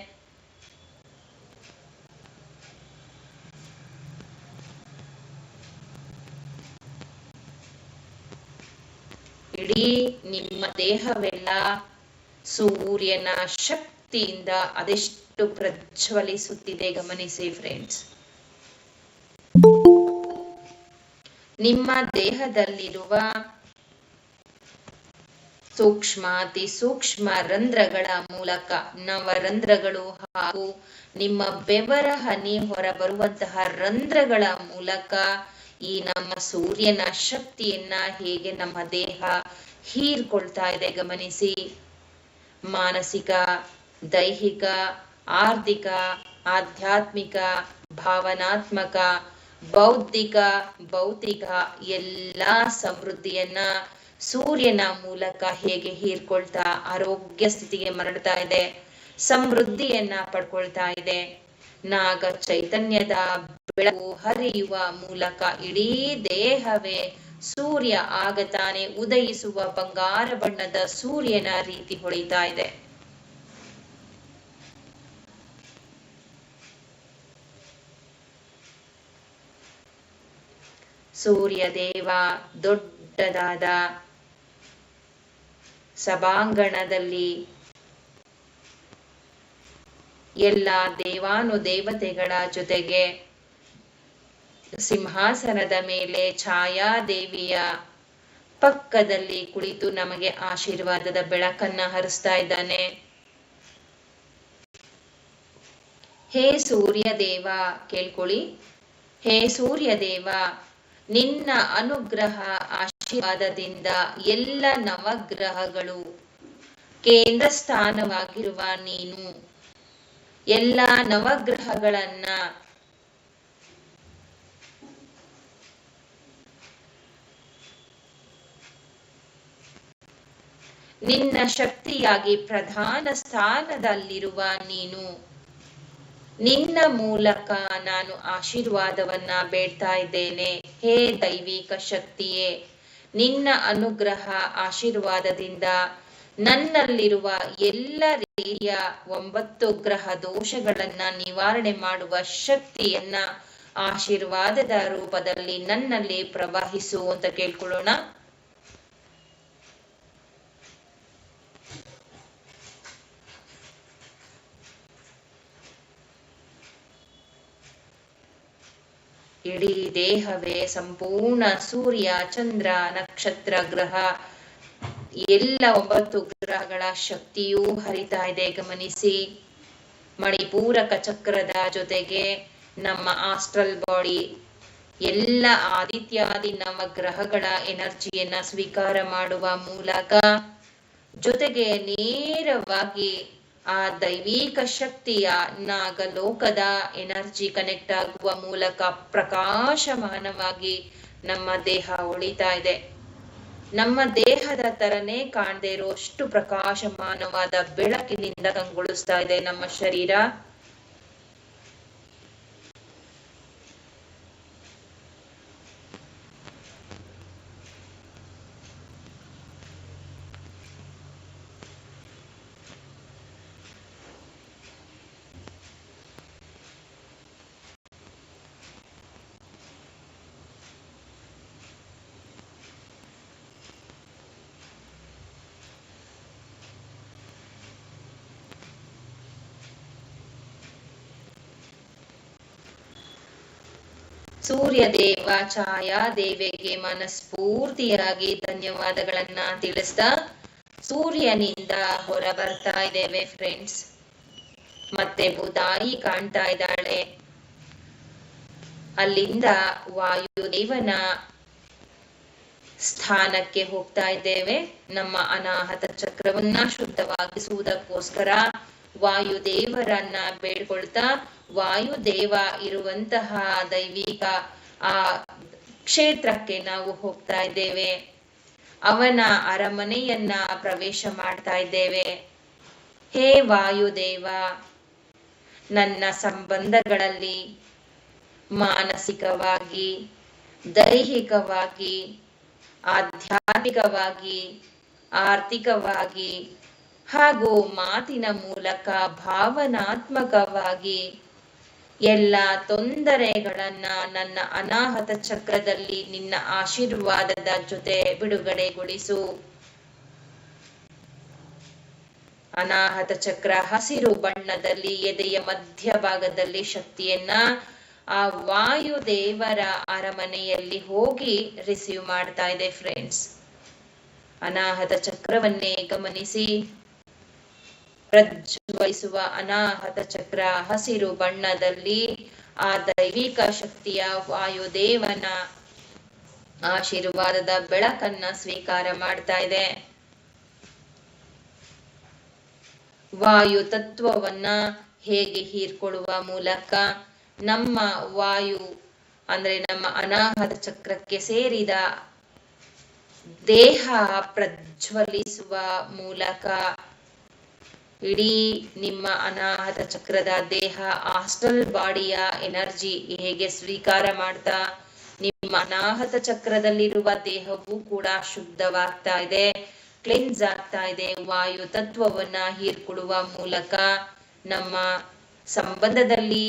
ಇಡೀ ನಿಮ್ಮ ದೇಹವೆಲ್ಲ ಸೂರ್ಯನ ಶಕ್ತಿಯಿಂದ ಅದೆಷ್ಟು ಪ್ರಜ್ವಲಿಸುತ್ತಿದೆ ಗಮನಿಸಿ ಫ್ರೆಂಡ್ಸ್. ನಿಮ್ಮ ದೇಹದಲ್ಲಿರುವ ಸೂಕ್ಷ್ಮ ಅತಿ ಸೂಕ್ಷ್ಮ ರಂಧ್ರಗಳ ಮೂಲಕ ನವರಂಧ್ರಗಳು ಹಾಗೂ ನಿಮ್ಮ ಬೆವರ ಹನಿ ಹೊರಬರುವಂತಹ ರಂಧ್ರಗಳ ಮೂಲಕ ಈ ನಮ್ಮ ಸೂರ್ಯನ ಶಕ್ತಿಯನ್ನ ಹೇಗೆ ನಮ್ಮ ದೇಹ ಹೀರ್ಕೊಳ್ತಾ ಇದೆ ಗಮನಿಸಿ. ಮಾನಸಿಕ, ದೈಹಿಕ, ಆರ್ಥಿಕ, ಆಧ್ಯಾತ್ಮಿಕ, ಭಾವನಾತ್ಮಕ, ಬೌದ್ಧಿಕ, ಭೌತಿಕ ಎಲ್ಲ ಸಮೃದ್ಧಿಯನ್ನ ಸೂರ್ಯನ ಮೂಲಕ ಹೇಗೆ ಹೀರ್ಕೊಳ್ತಾ ಆರೋಗ್ಯ ಸ್ಥಿತಿಗೆ ಮರಳ್ತಾ ಇದೆ, ಸಮೃದ್ಧಿಯನ್ನ ಪಡ್ಕೊಳ್ತಾ ಇದೆ. ನಾಗ ಚೈತನ್ಯದ ಬೆಳಕು ಹರಿಯುವ ಮೂಲಕ ಇಡೀ ದೇಹವೇ ಸೂರ್ಯ ಆಗತಾನೆ ಉದಯಿಸುವ ಬಂಗಾರ ಬಣ್ಣದ ಸೂರ್ಯನ ರೀತಿ ಹೊಳಿತಾ ಇದೆ. ಸೂರ್ಯ ದೇವ ದೊಡ್ಡದಾದ ಸಭಾಂಗಣದಲ್ಲಿ ಎಲ್ಲ ದೇವಾನುದೇವತೆಗಳ ಜೊತೆಗೆ ಸಿಂಹಾಸನದ ಮೇಲೆ ಛಾಯಾದೇವಿಯ ಪಕ್ಕದಲ್ಲಿ ಕುಳಿತು ನಮಗೆ ಆಶೀರ್ವಾದದ ಬೆಳಕನ್ನ ಹರಿಸ್ತಾ ಇದ್ದಾನೆ. ಹೇ ಸೂರ್ಯ ದೇವ, ಕೇಳ್ಕೊಳ್ಳಿ. ಹೇ ಸೂರ್ಯ ದೇವ, ನಿನ್ನ ಅನುಗ್ರಹ ಆಶೀರ್ವಾದದಿಂದ ಎಲ್ಲ ನವಗ್ರಹಗಳು ಕೇಂದ್ರ ಸ್ಥಾನವಾಗಿರುವ ನೀನು ಎಲ್ಲ ನವಗ್ರಹಗಳನ್ನ ನಿನ್ನ ಶಕ್ತಿಯಾಗಿ ಪ್ರಧಾನ ಸ್ಥಾನದಲ್ಲಿರುವ ನೀನು ನಿನ್ನ ಮೂಲಕ ನಾನು ಆಶೀರ್ವಾದವನ್ನ ಬೇಡ್ತಾ ಇದ್ದೇನೆ. ಹೇ ದೈವಿಕ ಶಕ್ತಿಯೇ, ನಿನ್ನ ಅನುಗ್ರಹ ಆಶೀರ್ವಾದದಿಂದ ನನ್ನಲ್ಲಿರುವ ಎಲ್ಲ ರೀತಿಯ 9 ಗ್ರಹ ದೋಷಗಳನ್ನ ನಿವಾರಣೆ ಮಾಡುವ ಶಕ್ತಿಯನ್ನ ಆಶೀರ್ವಾದದ ರೂಪದಲ್ಲಿ ನನ್ನಲ್ಲಿ ಪ್ರವಹಿಸು ಅಂತ ಕೇಳ್ಕೊಳ್ಳೋಣ. ಇಡೀ ದೇಹವೇ ಸಂಪೂರ್ಣ ಸೂರ್ಯ, ಚಂದ್ರ, ನಕ್ಷತ್ರ, ಗ್ರಹ ಎಲ್ಲ 9 ಗ್ರಹಗಳ ಶಕ್ತಿಯೂ ಹರಿತಾ ಇದೆ ಗಮನಿಸಿ. ಮಣಿಪೂರಕ ಚಕ್ರದ ಜೊತೆಗೆ ನಮ್ಮ ಆಸ್ಟ್ರಲ್ ಬಾಡಿ ಎಲ್ಲ ಆದಿತ್ಯಾದಿ ನವಗ್ರಹಗಳ ಎನರ್ಜಿಯನ್ನ ಸ್ವೀಕಾರ ಮಾಡುವ ಮೂಲಕ ಜೊತೆಗೆ ನೇರವಾಗಿ ಆ ದೈವಿಕ ಶಕ್ತಿಯ ನಾಗಲೋಕದ ಎನರ್ಜಿ ಕನೆಕ್ಟ್ ಆಗುವ ಮೂಲಕ ಪ್ರಕಾಶಮಾನವಾಗಿ ನಮ್ಮ ದೇಹ ಉಳಿತಾ ಇದೆ. ನಮ್ಮ ದೇಹದ ತರನೇ ಕಾಣದೇ ಇರುವಷ್ಟು ಪ್ರಕಾಶಮಾನವಾದ ಬೆಳಕಿನಿಂದ ಕಂಗೊಳಿಸ್ತಾ ಇದೆ ನಮ್ಮ ಶರೀರ. ಸೂರ್ಯ ದೇವ ಛಾಯಾ ದೇವಿಗೆ ಮನಸ್ಫೂರ್ತಿಯಾಗಿ ಧನ್ಯವಾದಗಳನ್ನ ತಿಳಿಸ್ತಾ ಸೂರ್ಯನಿಂದ ಹೊರ ಬರ್ತಾ ಇದ್ದೇವೆ ಫ್ರೆಂಡ್ಸ್. ಮತ್ತೆ ಬುಧಾಯಿ ಕಾಣ್ತಾ ಇದ್ದಾಳೆ. ಅಲ್ಲಿಂದ ವಾಯುದೇವನ ಸ್ಥಾನಕ್ಕೆ ಹೋಗ್ತಾ ಇದ್ದೇವೆ. ನಮ್ಮ ಅನಾಹತ ಚಕ್ರವನ್ನ ಶುದ್ಧವಾಗಿಸುವುದಕ್ಕೋಸ್ಕರ ವಾಯುದೇವರನ್ನ ಬೇಡ್ಕೊಳ್ತಾ ವಾಯುದೇವ ಇರುವಂತಹ ದೈವಿಕ ಆ ಕ್ಷೇತ್ರಕ್ಕೆ ನಾವು ಹೋಗ್ತಾ ಇದ್ದೇವೆ. ಅವನ ಅರಮನೆಯನ್ನ ಪ್ರವೇಶ ಮಾಡ್ತಾ ಇದ್ದೇವೆ. ಹೇ ವಾಯುದೇವ, ನನ್ನ ಸಂಬಂಧಗಳಲ್ಲಿ ಮಾನಸಿಕವಾಗಿ, ದೈಹಿಕವಾಗಿ, ಆಧ್ಯಾತ್ಮಿಕವಾಗಿ, ಆರ್ಥಿಕವಾಗಿ ಹಾಗೂ ಮಾತಿನ ಮೂಲಕ ಭಾವನಾತ್ಮಕವಾಗಿ ಎಲ್ಲ ತೊಂದರೆಗಳನ್ನ ನನ್ನ ಅನಾಹತ ಚಕ್ರದಲ್ಲಿ ನಿನ್ನ ಆಶೀರ್ವಾದದ ಜೊತೆ ಬಿಡುಗಡೆಗೊಳಿಸು. ಅನಾಹತ ಚಕ್ರ ಹಸಿರು ಬಣ್ಣದಲ್ಲಿ ಎದೆಯ ಮಧ್ಯಭಾಗದಲ್ಲಿ ಶಕ್ತಿಯನ್ನ ಆ ವಾಯುದೇವರ ಅರಮನೆಯಲ್ಲಿ ಹೋಗಿ ರಿಸೀವ್ ಮಾಡ್ತಾ ಇದೆ ಫ್ರೆಂಡ್ಸ್. ಅನಾಹತ ಚಕ್ರವನ್ನೇ ಗಮನಿಸಿ. ಪ್ರಜ್ವಲಿಸುವ ಅನಾಹತ ಚಕ್ರ ಹಸಿರು ಬಣ್ಣದಲ್ಲಿ ಆ ದೈವಿಕ ಶಕ್ತಿಯ ವಾಯುದೇವನ ಆಶೀರ್ವಾದದ ಬೆಳಕನ್ನ ಸ್ವೀಕಾರ ಮಾಡ್ತಾ ಇದೆ. ವಾಯು ತತ್ವವನ್ನ ಹೇಗೆ ಹೀರ್ಕೊಳ್ಳುವ ಮೂಲಕ ನಮ್ಮ ವಾಯು ಅಂದ್ರೆ ನಮ್ಮ ಅನಾಹತ ಚಕ್ರಕ್ಕೆ ಸೇರಿದ ದೇಹ ಪ್ರಜ್ವಲಿಸುವ ಮೂಲಕ ಇಡೀ ನಿಮ್ಮ ಅನಾಹತ ಚಕ್ರದ ದೇಹ ಆಸ್ಟ್ರಲ್ ಬಾಡಿಯ ಎನರ್ಜಿ ಹೇಗೆ ಸ್ವೀಕಾರ ಮಾಡ್ತಾ ನಿಮ್ಮ ಅನಾಹತ ಚಕ್ರದಲ್ಲಿರುವ ದೇಹವೂ ಕೂಡ ಶುದ್ಧವಾಗ್ತಾ ಇದೆ, ಕ್ಲೆನ್ಸ್ ಆಗ್ತಾ ಇದೆ. ವಾಯು ತತ್ವವನ್ನ ಹೀರ್ಕೊಳ್ಳುವ ಮೂಲಕ ನಮ್ಮ ಸಂಬಂಧದಲ್ಲಿ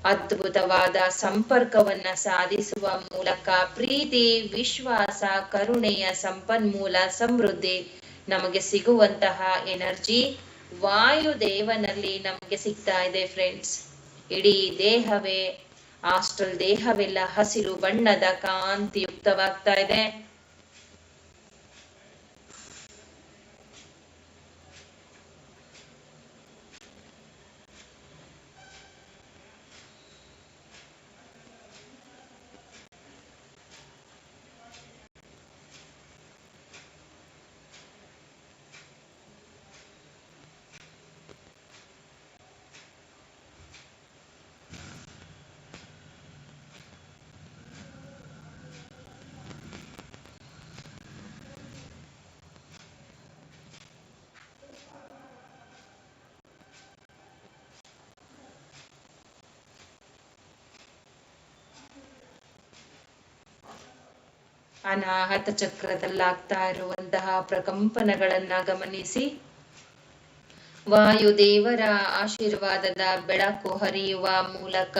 ಅದ್ಭುತವಾದ ಸಂಪರ್ಕವನ್ನ ಸಾಧಿಸುವ ಮೂಲಕ ಪ್ರೀತಿ, ವಿಶ್ವಾಸ, ಕರುಣೆಯ ಸಂಪನ್ಮೂಲ ಸಮೃದ್ಧಿ ನಮಗೆ ಸಿಗುವಂತಹ ಎನರ್ಜಿ ವಾಯುದೇವನಲ್ಲಿ ನಮಗೆ ಸಿಗ್ತಾ ಇದೆ ಫ್ರೆಂಡ್ಸ್. ಇಡೀ ದೇಹವೇ ಆಸ್ಟ್ರಲ್ ದೇಹವೆಲ್ಲ ಹಸಿರು ಬಣ್ಣದ ಕಾಂತಿಯುಕ್ತವಾಗ್ತಾ ಇದೆ. ಅನಾಹತ ಚಕ್ರದಲ್ಲಾಗ್ತಾ ಇರುವಂತಹ ಪ್ರಕಂಪನಗಳನ್ನ ಗಮನಿಸಿ. ವಾಯುದೇವರ ಆಶೀರ್ವಾದದ ಬೆಳಕು ಹರಿಯುವ ಮೂಲಕ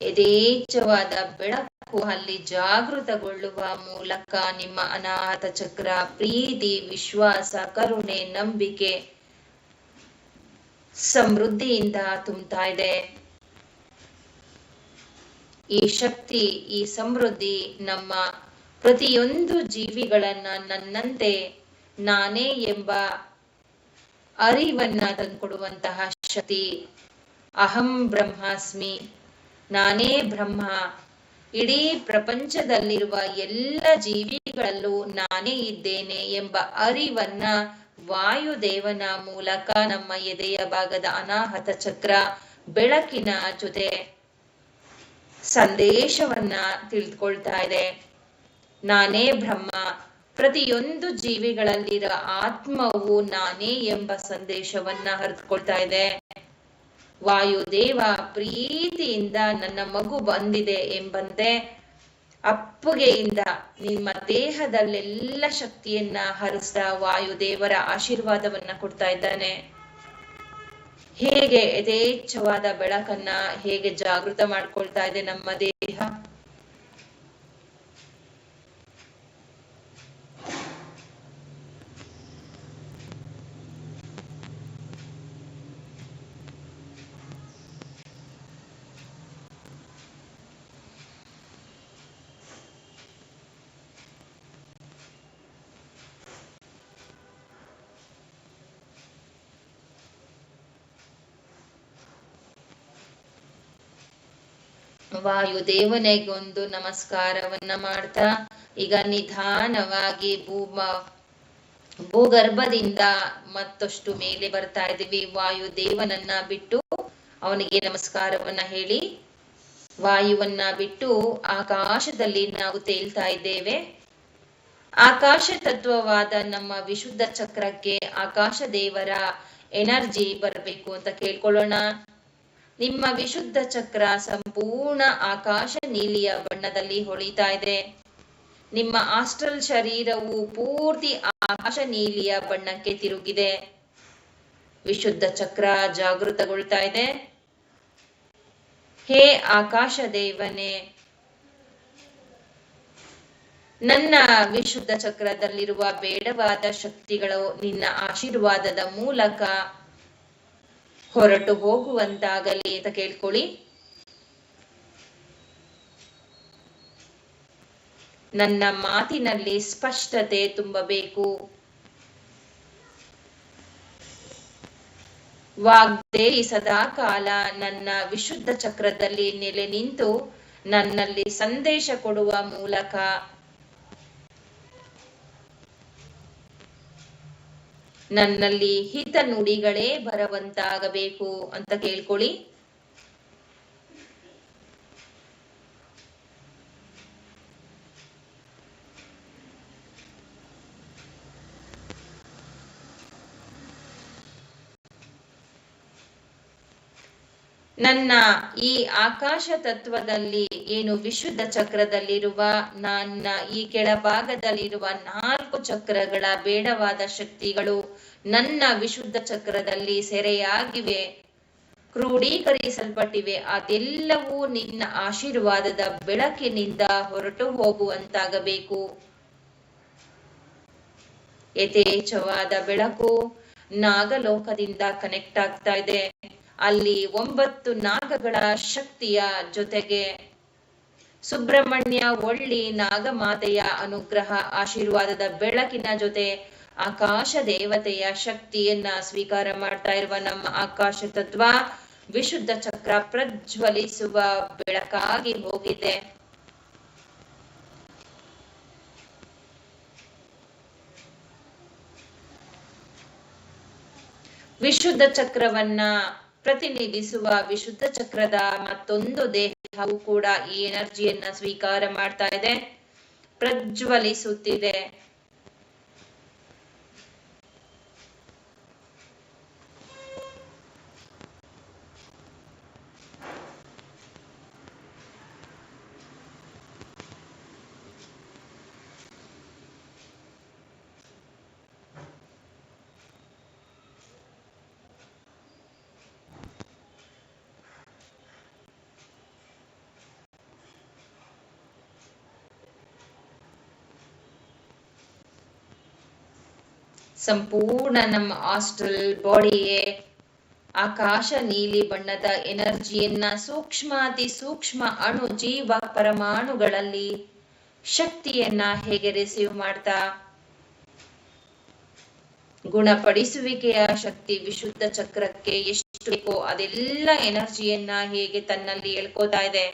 ಯಥೇಚ್ಛವಾದ ಬೆಳಕು ಅಲ್ಲಿ ಜಾಗೃತಗೊಳ್ಳುವ ಮೂಲಕ ನಿಮ್ಮ ಅನಾಹತ ಚಕ್ರ ಪ್ರೀತಿ, ವಿಶ್ವಾಸ, ಕರುಣೆ, ನಂಬಿಕೆ, ಸಮೃದ್ಧಿಯಿಂದ ತುಂಬ್ತಾ ಇದೆ. ಈ ಶಕ್ತಿ, ಈ ಸಮೃದ್ಧಿ ನಮ್ಮ ಪ್ರತಿಯೊಂದು ಜೀವಿಗಳನ್ನ ನನ್ನಂತೆ ನಾನೇ ಎಂಬ ಅರಿವನ್ನ ತಂದುಕೊಡುವಂತಹ ಶಕ್ತಿ. ಅಹಂ ಬ್ರಹ್ಮಾಸ್ಮಿ, ನಾನೇ ಬ್ರಹ್ಮ. ಇಡೀ ಪ್ರಪಂಚದಲ್ಲಿರುವ ಎಲ್ಲ ಜೀವಿಗಳಲ್ಲೂ ನಾನೇ ಇದ್ದೇನೆ ಎಂಬ ಅರಿವನ್ನ ವಾಯುದೇವನ ಮೂಲಕ ನಮ್ಮ ಎದೆಯ ಭಾಗದ ಅನಾಹತ ಚಕ್ರ ಬೆಳಕಿನ ಜೊತೆ ಸಂದೇಶವನ್ನ ತಿಳಿದುಕೊಳ್ತಾ ಇದೆ. ನಾನೇ ಬ್ರಹ್ಮ, ಪ್ರತಿಯೊಂದು ಜೀವಿಗಳಲ್ಲಿರೋ ಆತ್ಮವು ನಾನೇ ಎಂಬ ಸಂದೇಶವನ್ನ ಹರಿದುಕೊಳ್ತಾ ಇದೆ. ವಾಯುದೇವ ಪ್ರೀತಿಯಿಂದ ನನ್ನ ಮಗು ಬಂದಿದೆ ಎಂಬಂತೆ ಅಪ್ಪುಗೆಯಿಂದ ನಿಮ್ಮ ದೇಹದಲ್ಲೆಲ್ಲ ಶಕ್ತಿಯನ್ನ ಹರಿಸ್ತಾ ವಾಯುದೇವರ ಆಶೀರ್ವಾದವನ್ನ ಕೊಡ್ತಾ ಇದ್ದಾನೆ. ಹೇಗೆ ಯಥೇಚ್ಛವಾದ ಬೆಳಕನ್ನ ಹೇಗೆ ಜಾಗೃತ ಮಾಡ್ಕೊಳ್ತಾ ಇದೆ ನಮ್ಮ ದೇಹ. ವಾಯುದೇವನಿಗೊಂದು ನಮಸ್ಕಾರವನ್ನ ಮಾಡ್ತಾ ಈಗ ನಿಧಾನವಾಗಿ ಭೂಗರ್ಭದಿಂದ ಮತ್ತಷ್ಟು ಮೇಲೆ ಬರ್ತಾ ಇದೀವಿ. ವಾಯುದೇವನನ್ನ ಬಿಟ್ಟು ಅವನಿಗೆ ನಮಸ್ಕಾರವನ್ನ ಹೇಳಿ ವಾಯುವನ್ನ ಬಿಟ್ಟು ಆಕಾಶದಲ್ಲಿ ನಾವು ತೇಲ್ತಾ ಇದ್ದೇವೆ. ಆಕಾಶ ತತ್ವವಾದ ನಮ್ಮ ವಿಶುದ್ಧ ಚಕ್ರಕ್ಕೆ ಆಕಾಶ ದೇವರ ಎನರ್ಜಿ ಬರಬೇಕು ಅಂತ ಕೇಳ್ಕೊಳ್ಳೋಣ. ನಿಮ್ಮ ವಿಶುದ್ಧ ಚಕ್ರ ಸಂಪೂರ್ಣ ಆಕಾಶ ನೀಲಿಯ ಬಣ್ಣದಲ್ಲಿ ಹೊಳಿತಾ ಇದೆ. ನಿಮ್ಮ ಆಸ್ಟ್ರಲ್ ಶರೀರವು ಪೂರ್ತಿ ಆಕಾಶ ನೀಲಿಯ ಬಣ್ಣಕ್ಕೆ ತಿರುಗಿದೆ. ವಿಶುದ್ಧ ಚಕ್ರ ಜಾಗೃತಗೊಳ್ತಾ ಇದೆ. ಹೇ ಆಕಾಶ ದೇವನೇ, ನನ್ನ ವಿಶುದ್ಧ ಚಕ್ರದಲ್ಲಿರುವ ಬೇಡವಾದ ಶಕ್ತಿಗಳು ನಿನ್ನ ಆಶೀರ್ವಾದದ ಮೂಲಕ ಹೊರಟು ಹೋಗುವಂತಾಗಲಿ ಅಂತ ಕೇಳ್ಕೊಳ್ಳಿ. ನನ್ನ ಮಾತಿನಲ್ಲಿ ಸ್ಪಷ್ಟತೆ ತುಂಬಬೇಕು. ವಾಗ್ದೇವಿ ಸದಾಕಾಲ ನನ್ನ ವಿಶುದ್ಧ ಚಕ್ರದಲ್ಲಿ ನೆಲೆ ನಿಂತು ನನ್ನಲ್ಲಿ ಸಂದೇಶ ಕೊಡುವ ಮೂಲಕ ನನ್ನಲ್ಲಿ ಹಿತ ನುಡಿಗಳೇ ಬರುವಂತಾಗಬೇಕು ಅಂತ ಕೇಳ್ಕೊಳ್ಳಿ. ನನ್ನ ಈ ಆಕಾಶ ತತ್ವದಲ್ಲಿ ಏನು ವಿಶುದ್ಧ ಚಕ್ರದಲ್ಲಿರುವ ನನ್ನ ಈ ಕೆಳಭಾಗದಲ್ಲಿರುವ 4 ಚಕ್ರಗಳ ಬೇಡವಾದ ಶಕ್ತಿಗಳು ನನ್ನ ವಿಶುದ್ಧ ಚಕ್ರದಲ್ಲಿ ಸೆರೆಯಾಗಿವೆ, ಕ್ರೋಢೀಕರಿಸಲ್ಪಟ್ಟಿವೆ. ಅದೆಲ್ಲವೂ ನಿನ್ನ ಆಶೀರ್ವಾದದ ಬೆಳಕಿನಿಂದ ಹೊರಟು ಹೋಗುವಂತಾಗಬೇಕು. ಯಥೇಚ್ಛವಾದ ಬೆಳಕು ನಾಗಲೋಕದಿಂದ ಕನೆಕ್ಟ್ ಆಗ್ತಾ ಇದೆ. ಅಲ್ಲಿ 9 ನಾಗಗಳ ಶಕ್ತಿಯ ಜೊತೆಗೆ ಸುಬ್ರಹ್ಮಣ್ಯ ಒಳ್ಳಿ ನಾಗಮಾತೆಯ ಅನುಗ್ರಹ ಆಶೀರ್ವಾದದ ಬೆಳಕಿನ ಜೊತೆ ಆಕಾಶ ದೇವತೆಯ ಶಕ್ತಿಯನ್ನ ಸ್ವೀಕಾರ ಮಾಡ್ತಾ ಇರುವ ನಮ್ಮ ಆಕಾಶ ತತ್ವ ವಿಶುದ್ಧ ಚಕ್ರ ಪ್ರಜ್ವಲಿಸುವ ಬೆಳಕಾಗಿ ಹೋಗಿದೆ. ವಿಶುದ್ಧ ಚಕ್ರವನ್ನ ಪ್ರತಿನಿಧಿಸುವ ವಿಶುದ್ಧ ಚಕ್ರದ ಮತ್ತೊಂದು ದೇಹವು ಕೂಡ ಈ ಎನರ್ಜಿಯನ್ನ ಸ್ವೀಕಾರ ಮಾಡ್ತಾ ಇದೆ, ಪ್ರಜ್ವಲಿಸುತ್ತಿದೆ. ಸಂಪೂರ್ಣ ನಮ್ಮ ಆಸ್ಟ್ರಲ್ ಬಾಡಿಯೇ ಆಕಾಶ ನೀಲಿ ಬಣ್ಣದ ಎನರ್ಜಿಯನ್ನ ಅತಿ ಸೂಕ್ಷ್ಮ ಅಣು ಜೀವ ಪರಮಾಣುಗಳಲ್ಲಿ ಶಕ್ತಿಯನ್ನ ಹೇಗೆ ರಿಸೀವ್ ಮಾಡ್ತಾ ಗುಣಪಡಿಸುವಿಕೆಯ ಶಕ್ತಿ ವಿಶುದ್ಧ ಚಕ್ರಕ್ಕೆ ಎಷ್ಟು ಬೇಕೋ ಅದೆಲ್ಲ ಎನರ್ಜಿಯನ್ನ ಹೇಗೆ ತನ್ನಲ್ಲಿ ಎಳ್ಕೋತಾ ಇದೆ.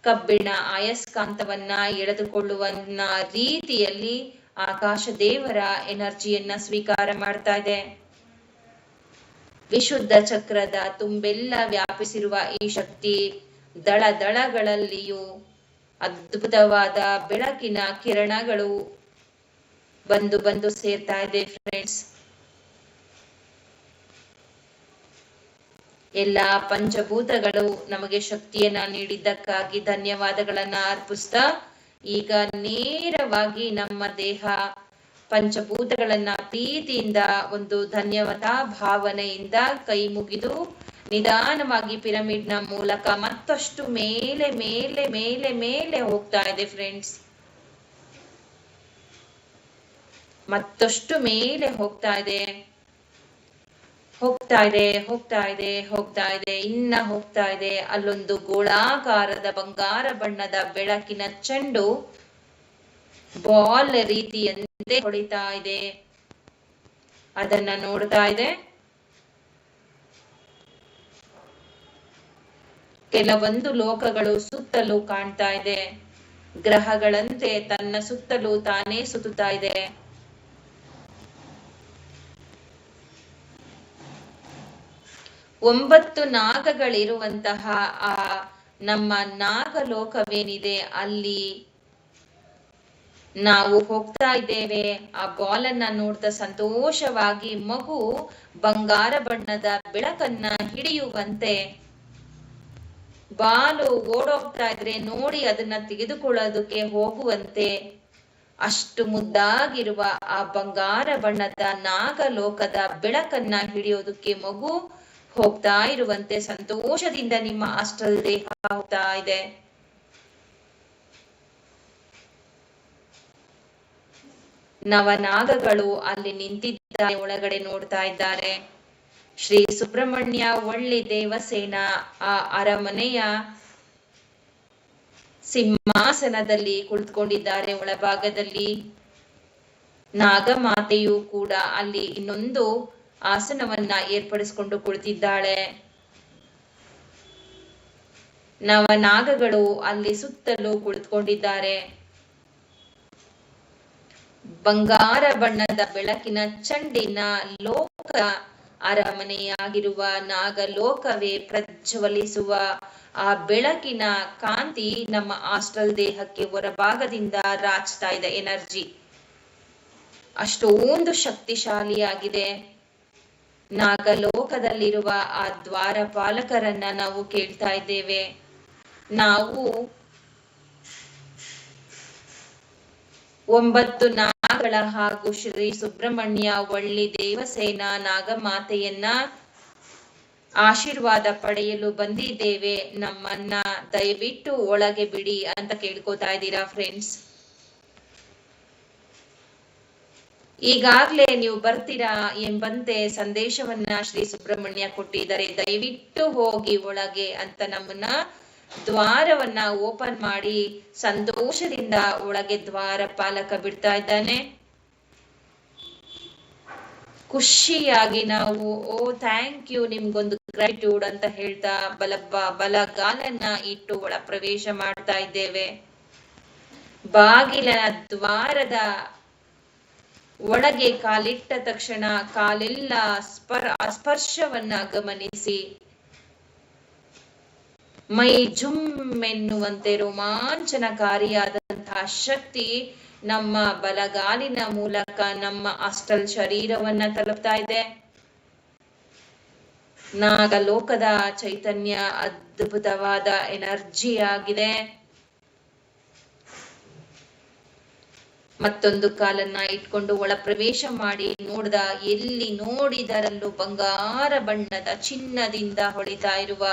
ಕಬ್ಬಿಣ ಅಯಸ್ಕಾಂತವನ್ನ ಎಳೆದುಕೊಳ್ಳುವ ರೀತಿಯಲ್ಲಿ ಆಕಾಶ ದೇವರ ಎನರ್ಜಿಯನ್ನ ಸ್ವೀಕಾರ ಮಾಡ್ತಾ ಇದೆ. ವಿಶುದ್ಧ ಚಕ್ರದ ತುಂಬೆಲ್ಲ ವ್ಯಾಪಿಸಿರುವ ಈ ಶಕ್ತಿ ದಳ ದಳಗಳಲ್ಲಿಯೂ ಅದ್ಭುತವಾದ ಬೆಳಕಿನ ಕಿರಣಗಳು ಬಂದು ಸೇರ್ತಾ ಇದೆ ಫ್ರೆಂಡ್ಸ್. ಎಲ್ಲ ಪಂಚಭೂತಗಳು ನಮಗೆ ಶಕ್ತಿಯನ್ನ ನೀಡಿದ್ದಕ್ಕಾಗಿ ಧನ್ಯವಾದಗಳನ್ನ ಅರ್ಪಿಸ್ತಾ ಈಗ ನೇರವಾಗಿ ನಮ್ಮ ದೇಹ ಪಂಚಭೂತಗಳನ್ನ ಪ್ರೀತಿಯಿಂದ ಒಂದು ಧನ್ಯವಾದ ಭಾವನೆಯಿಂದ ಕೈ ಮುಗಿದು ನಿಧಾನವಾಗಿ ಪಿರಮಿಡ್ನ ಮೂಲಕ ಮತ್ತಷ್ಟು ಮೇಲೆ ಮೇಲೆ ಮೇಲೆ ಮೇಲೆ ಹೋಗ್ತಾ ಇದೆ ಫ್ರೆಂಡ್ಸ್. ಮತ್ತಷ್ಟು ಮೇಲೆ ಹೋಗ್ತಾ ಇದೆ, ಹೋಗ್ತಾ ಇದೆ, ಹೋಗ್ತಾ ಇದೆ, ಹೋಗ್ತಾ ಇದೆ, ಇನ್ನ ಹೋಗ್ತಾ ಇದೆ. ಅಲ್ಲೊಂದು ಗೋಳಾಕಾರದ ಬಂಗಾರ ಬಣ್ಣದ ಬೆಳಕಿನ ಚೆಂಡು ಬಾಲ್ ರೀತಿಯಂತೆ ಹೊಡಿತಾ ಇದೆ. ಅದನ್ನ ನೋಡ್ತಾ ಇದೆ. ಕೆಲವೊಂದು ಲೋಕಗಳು ಸುತ್ತಲೂ ಕಾಣ್ತಾ ಇದೆ. ಗ್ರಹಗಳಂತೆ ತನ್ನ ಸುತ್ತಲೂ ತಾನೇ ಸುತ್ತುತ್ತಾ ಇದೆ. ಒಂಬತ್ತು ನಾಗಗಳಿರುವಂತಹ ಆ ನಮ್ಮ ನಾಗಲೋಕವೇನಿದೆ ಅಲ್ಲಿ ನಾವು ಹೋಗ್ತಾ ಇದ್ದೇವೆ. ಆ ಬಾಲ್ ಅನ್ನ ನೋಡ್ತಾ ಸಂತೋಷವಾಗಿ ಮಗು ಬಂಗಾರ ಬಣ್ಣದ ಬೆಳಕನ್ನ ಹಿಡಿಯುವಂತೆ ಬಾಲು ಓಡೋಗ್ತಾ ಇದ್ರೆ ನೋಡಿ ಅದನ್ನ ತೆಗೆದುಕೊಳ್ಳೋದಕ್ಕೆ ಹೋಗುವಂತೆ ಅಷ್ಟು ಮುದ್ದಾಗಿರುವ ಆ ಬಂಗಾರ ಬಣ್ಣದ ನಾಗಲೋಕದ ಬೆಳಕನ್ನ ಹಿಡಿಯೋದಕ್ಕೆ ಮಗು ಹೋಗ್ತಾ ಇರುವಂತೆ ಸಂತೋಷದಿಂದ ನಿಮ್ಮ ಆಸ್ಟ್ರಲ್ ದೇಹ ಹೋಗ್ತಾ ಇದೆ. ನವನಾಗಗಳು ಅಲ್ಲಿ ನಿಂತಿದ್ದಾರೆ, ಒಳಗಡೆ ನೋಡ್ತಾ ಇದ್ದಾರೆ. ಶ್ರೀ ಸುಬ್ರಹ್ಮಣ್ಯ ಒಳ್ಳಿ ದೇವಸೇನ ಆ ಅರಮನೆಯ ಸಿಂಹಾಸನದಲ್ಲಿ ಕುಳಿತುಕೊಂಡಿದ್ದಾರೆ. ಒಳಭಾಗದಲ್ಲಿ ನಾಗಮಾತೆಯು ಕೂಡ ಅಲ್ಲಿ ಇನ್ನೊಂದು ಆಸನವನ್ನ ಏರ್ಪಡಿಸಿಕೊಂಡು ಕುಳಿತಿದ್ದಾಳೆ. ನವನಾಗಗಳು ಅಲ್ಲಿ ಸುತ್ತಲೂ ಕುಳಿತುಕೊಂಡಿದ್ದಾರೆ. ಬಂಗಾರ ಬಣ್ಣದ ಬೆಳಕಿನ ಚಂಡಿನ ಲೋಕ ಅರಮನೆಯಾಗಿರುವ ನಾಗಲೋಕವೇ ಪ್ರಜ್ವಲಿಸುವ ಆ ಬೆಳಕಿನ ಕಾಂತಿ ನಮ್ಮ ಆಸ್ಟ್ರಲ್ ದೇಹಕ್ಕೆ ಹೊರಭಾಗದಿಂದ ರಾಚ್ತಾ ಇದೆ. ಎನರ್ಜಿ ಅಷ್ಟೊಂದು ಶಕ್ತಿಶಾಲಿಯಾಗಿದೆ. ನಾಗಲೋಕದಲ್ಲಿರುವ ಆ ದ್ವಾರಪಾಲಕರನ್ನ ನಾವು ಕೇಳ್ತಾ ಇದ್ದೇವೆ. ನಾವು 9 ನಾಗಗಳ ಹಾಗೂ ಶ್ರೀ ಸುಬ್ರಹ್ಮಣ್ಯ ಒಳ್ಳಿ ದೇವಸೇನ ನಾಗಮಾತೆಯನ್ನ ಆಶೀರ್ವಾದ ಪಡೆಯಲು ಬಂದಿದ್ದೇವೆ. ನಮ್ಮನ್ನ ದಯವಿಟ್ಟು ಒಳಗೆ ಬಿಡಿ ಅಂತ ಕೇಳ್ಕೊತಾ ಇದ್ದೀರಾ ಫ್ರೆಂಡ್ಸ್. ಈಗಾಗ್ಲೇ ನೀವು ಬರ್ತೀರಾ ಎಂಬಂತೆ ಸಂದೇಶವನ್ನ ಶ್ರೀ ಸುಬ್ರಹ್ಮಣ್ಯ ಕೊಟ್ಟಿದ್ದಾರೆ. ದಯವಿಟ್ಟು ಹೋಗಿ ಒಳಗೆ ಅಂತ ನಮ್ಮನ್ನ ದ್ವಾರವನ್ನ ಓಪನ್ ಮಾಡಿ ಸಂತೋಷದಿಂದ ಒಳಗೆ ದ್ವಾರ ಪಾಲಕ ಬಿಡ್ತಾ ಇದ್ದಾನೆ. ಖುಷಿಯಾಗಿ ನಾವು ಥ್ಯಾಂಕ್ ಯು, ನಿಮ್ಗೊಂದು ಗ್ರಾಟಿಟ್ಯೂಡ್ ಅಂತ ಹೇಳ್ತಾ ಬಲಗಾಲನ್ನ ಇಟ್ಟು ಒಳ ಪ್ರವೇಶ ಮಾಡ್ತಾ ಇದ್ದೇವೆ. ಬಾಗಿಲ ದ್ವಾರದ ಒಳಗೆ ಕಾಲಿಟ್ಟ ತಕ್ಷಣ ಕಾಲೆಲ್ಲ ಸ್ಪರ್ಶವನ್ನ ಗಮನಿಸಿ ಮೈ ಜುಮ್ ಎನ್ನುವಂತೆ ರೋಮಾಂಚನಕಾರಿಯಾದಂತಹ ಶಕ್ತಿ ನಮ್ಮ ಬಲಗಾಲಿನ ಮೂಲಕ ನಮ್ಮ ಆಸ್ಟ್ರಲ್ ಶರೀರವನ್ನ ತಲುಪ್ತಾ ಇದೆ. ನಾಗಲೋಕದ ಚೈತನ್ಯ ಅದ್ಭುತವಾದ ಎನರ್ಜಿ ಆಗಿದೆ. ಮತ್ತೊಂದು ಕಾಲನ್ನ ಇಟ್ಕೊಂಡು ಒಳ ಪ್ರವೇಶ ಮಾಡಿ ನೋಡ್ದ, ಎಲ್ಲಿ ನೋಡಿದರಲ್ಲೂ ಬಂಗಾರ ಬಣ್ಣದ ಚಿನ್ನದಿಂದ ಹೊಳಿತಾ ಇರುವ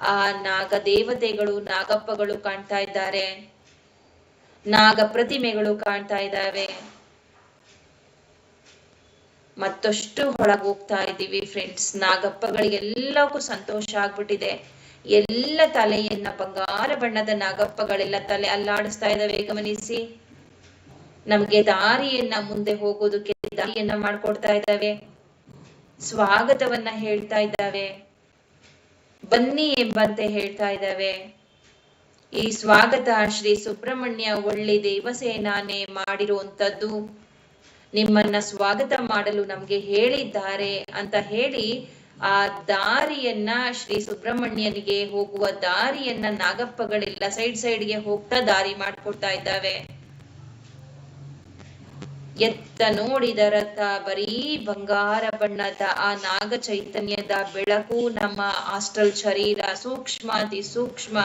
ಆ ನಾಗ ದೇವತೆಗಳು, ನಾಗಪ್ಪಗಳು ಕಾಣ್ತಾ ಇದ್ದಾರೆ. ನಾಗ ಪ್ರತಿಮೆಗಳು ಕಾಣ್ತಾ ಇದ್ದಾವೆ. ಮತ್ತಷ್ಟು ಒಳಗೆ ಹೋಗ್ತಾ ಇದ್ದೀವಿ ಫ್ರೆಂಡ್ಸ್. ನಾಗಪ್ಪಗಳಿಗೆಲ್ಲಕ್ಕೂ ಸಂತೋಷ ಆಗ್ಬಿಟ್ಟಿದೆ. ಎಲ್ಲ ತಲೆಯನ್ನ ಬಂಗಾರ ಬಣ್ಣದ ನಾಗಪ್ಪಗಳೆಲ್ಲ ತಲೆ ಅಲ್ಲಾಡಿಸ್ತಾ ಇದ್ದಾವೆ, ಗಮನಿಸಿ. ನಮ್ಗೆ ದಾರಿಯನ್ನ ಮುಂದೆ ಹೋಗೋದಕ್ಕೆ ದಾರಿಯನ್ನ ಮಾಡ್ಕೊಡ್ತಾ ಇದ್ದಾವೆ, ಸ್ವಾಗತವನ್ನ ಹೇಳ್ತಾ ಇದ್ದಾವೆ, ಬನ್ನಿ ಎಂಬಂತೆ ಹೇಳ್ತಾ ಇದ್ದಾವೆ. ಈ ಸ್ವಾಗತ ಶ್ರೀ ಸುಬ್ರಹ್ಮಣ್ಯ ಒಳ್ಳೆ ದೇವಸೇನಾನೇ ಮಾಡಿರುವಂತದ್ದು. ನಿಮ್ಮನ್ನ ಸ್ವಾಗತ ಮಾಡಲು ನಮ್ಗೆ ಹೇಳಿದ್ದಾರೆ ಅಂತ ಹೇಳಿ ಆ ದಾರಿಯನ್ನ, ಶ್ರೀ ಸುಬ್ರಹ್ಮಣ್ಯನಿಗೆ ಹೋಗುವ ದಾರಿಯನ್ನ ನಾಗಪ್ಪಗಳೆಲ್ಲ ಸೈಡ್ಗೆ ಹೋಗ್ತಾ ದಾರಿ ಮಾಡ್ಕೊಡ್ತಾ ಇದ್ದಾವೆ. ಎತ್ತ ನೋಡಿದರತ್ತ ಬರೀ ಬಂಗಾರ ಬಣ್ಣದ ಆ ನಾಗ ಚೈತನ್ಯದ ಬೆಳಕು ನಮ್ಮ ಆಸ್ಟ್ರಲ್ ಶರೀರ ಸೂಕ್ಷ್ಮಾತಿ ಸೂಕ್ಷ್ಮ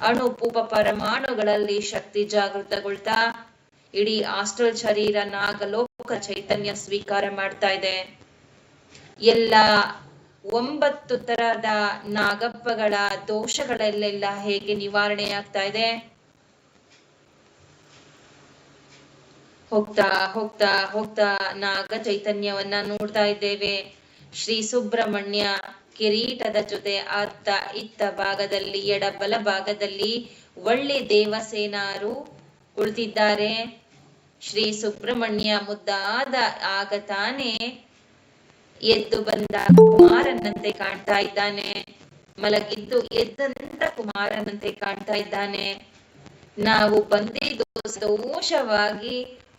ಅಣು ಪೂಪ ಪರಮಾಣುಗಳಲ್ಲಿ ಶಕ್ತಿ ಜಾಗೃತಗೊಳ್ತಾ ಇಡೀ ಆಸ್ಟ್ರಲ್ ಶರೀರ ನಾಗಲೋಕ ಚೈತನ್ಯ ಸ್ವೀಕಾರ ಮಾಡ್ತಾ ಇದೆ. ಎಲ್ಲ 9 ತರದ ನಾಗಪ್ಪಗಳ ದೋಷಗಳಲ್ಲೆಲ್ಲ ಹೇಗೆ ನಿವಾರಣೆ ಆಗ್ತಾ ಇದೆ. ಹೋಗ್ತಾ ಹೋಗ್ತಾ ಹೋಗ್ತಾ ನಾಗ ಚೈತನ್ಯವನ್ನ ನೋಡ್ತಾ ಇದ್ದೇವೆ. ಶ್ರೀ ಸುಬ್ರಹ್ಮಣ್ಯ ಕಿರೀಟದ ಜೊತೆ ಅತ್ತ ಇತ್ತ ಭಾಗದಲ್ಲಿ ಎಡಬಲ ಭಾಗದಲ್ಲಿ ಒಳ್ಳೆ ದೇವಸೇನಾರು ಕುಳಿತಿದ್ದಾರೆ. ಶ್ರೀ ಸುಬ್ರಹ್ಮಣ್ಯ ಮುದ್ದಾದ ಆಗ ತಾನೇ ಎದ್ದು ಬಂದ ಕುಮಾರನಂತೆ ಕಾಣ್ತಾ ಇದ್ದಾನೆ, ಮಲಗಿದ್ದು ಎದ್ದಂತ ಕುಮಾರನಂತೆ ಕಾಣ್ತಾ ಇದ್ದಾನೆ. ನಾವು ಬಂದಿದ್ದು ಸಂತೋಷವಾಗಿ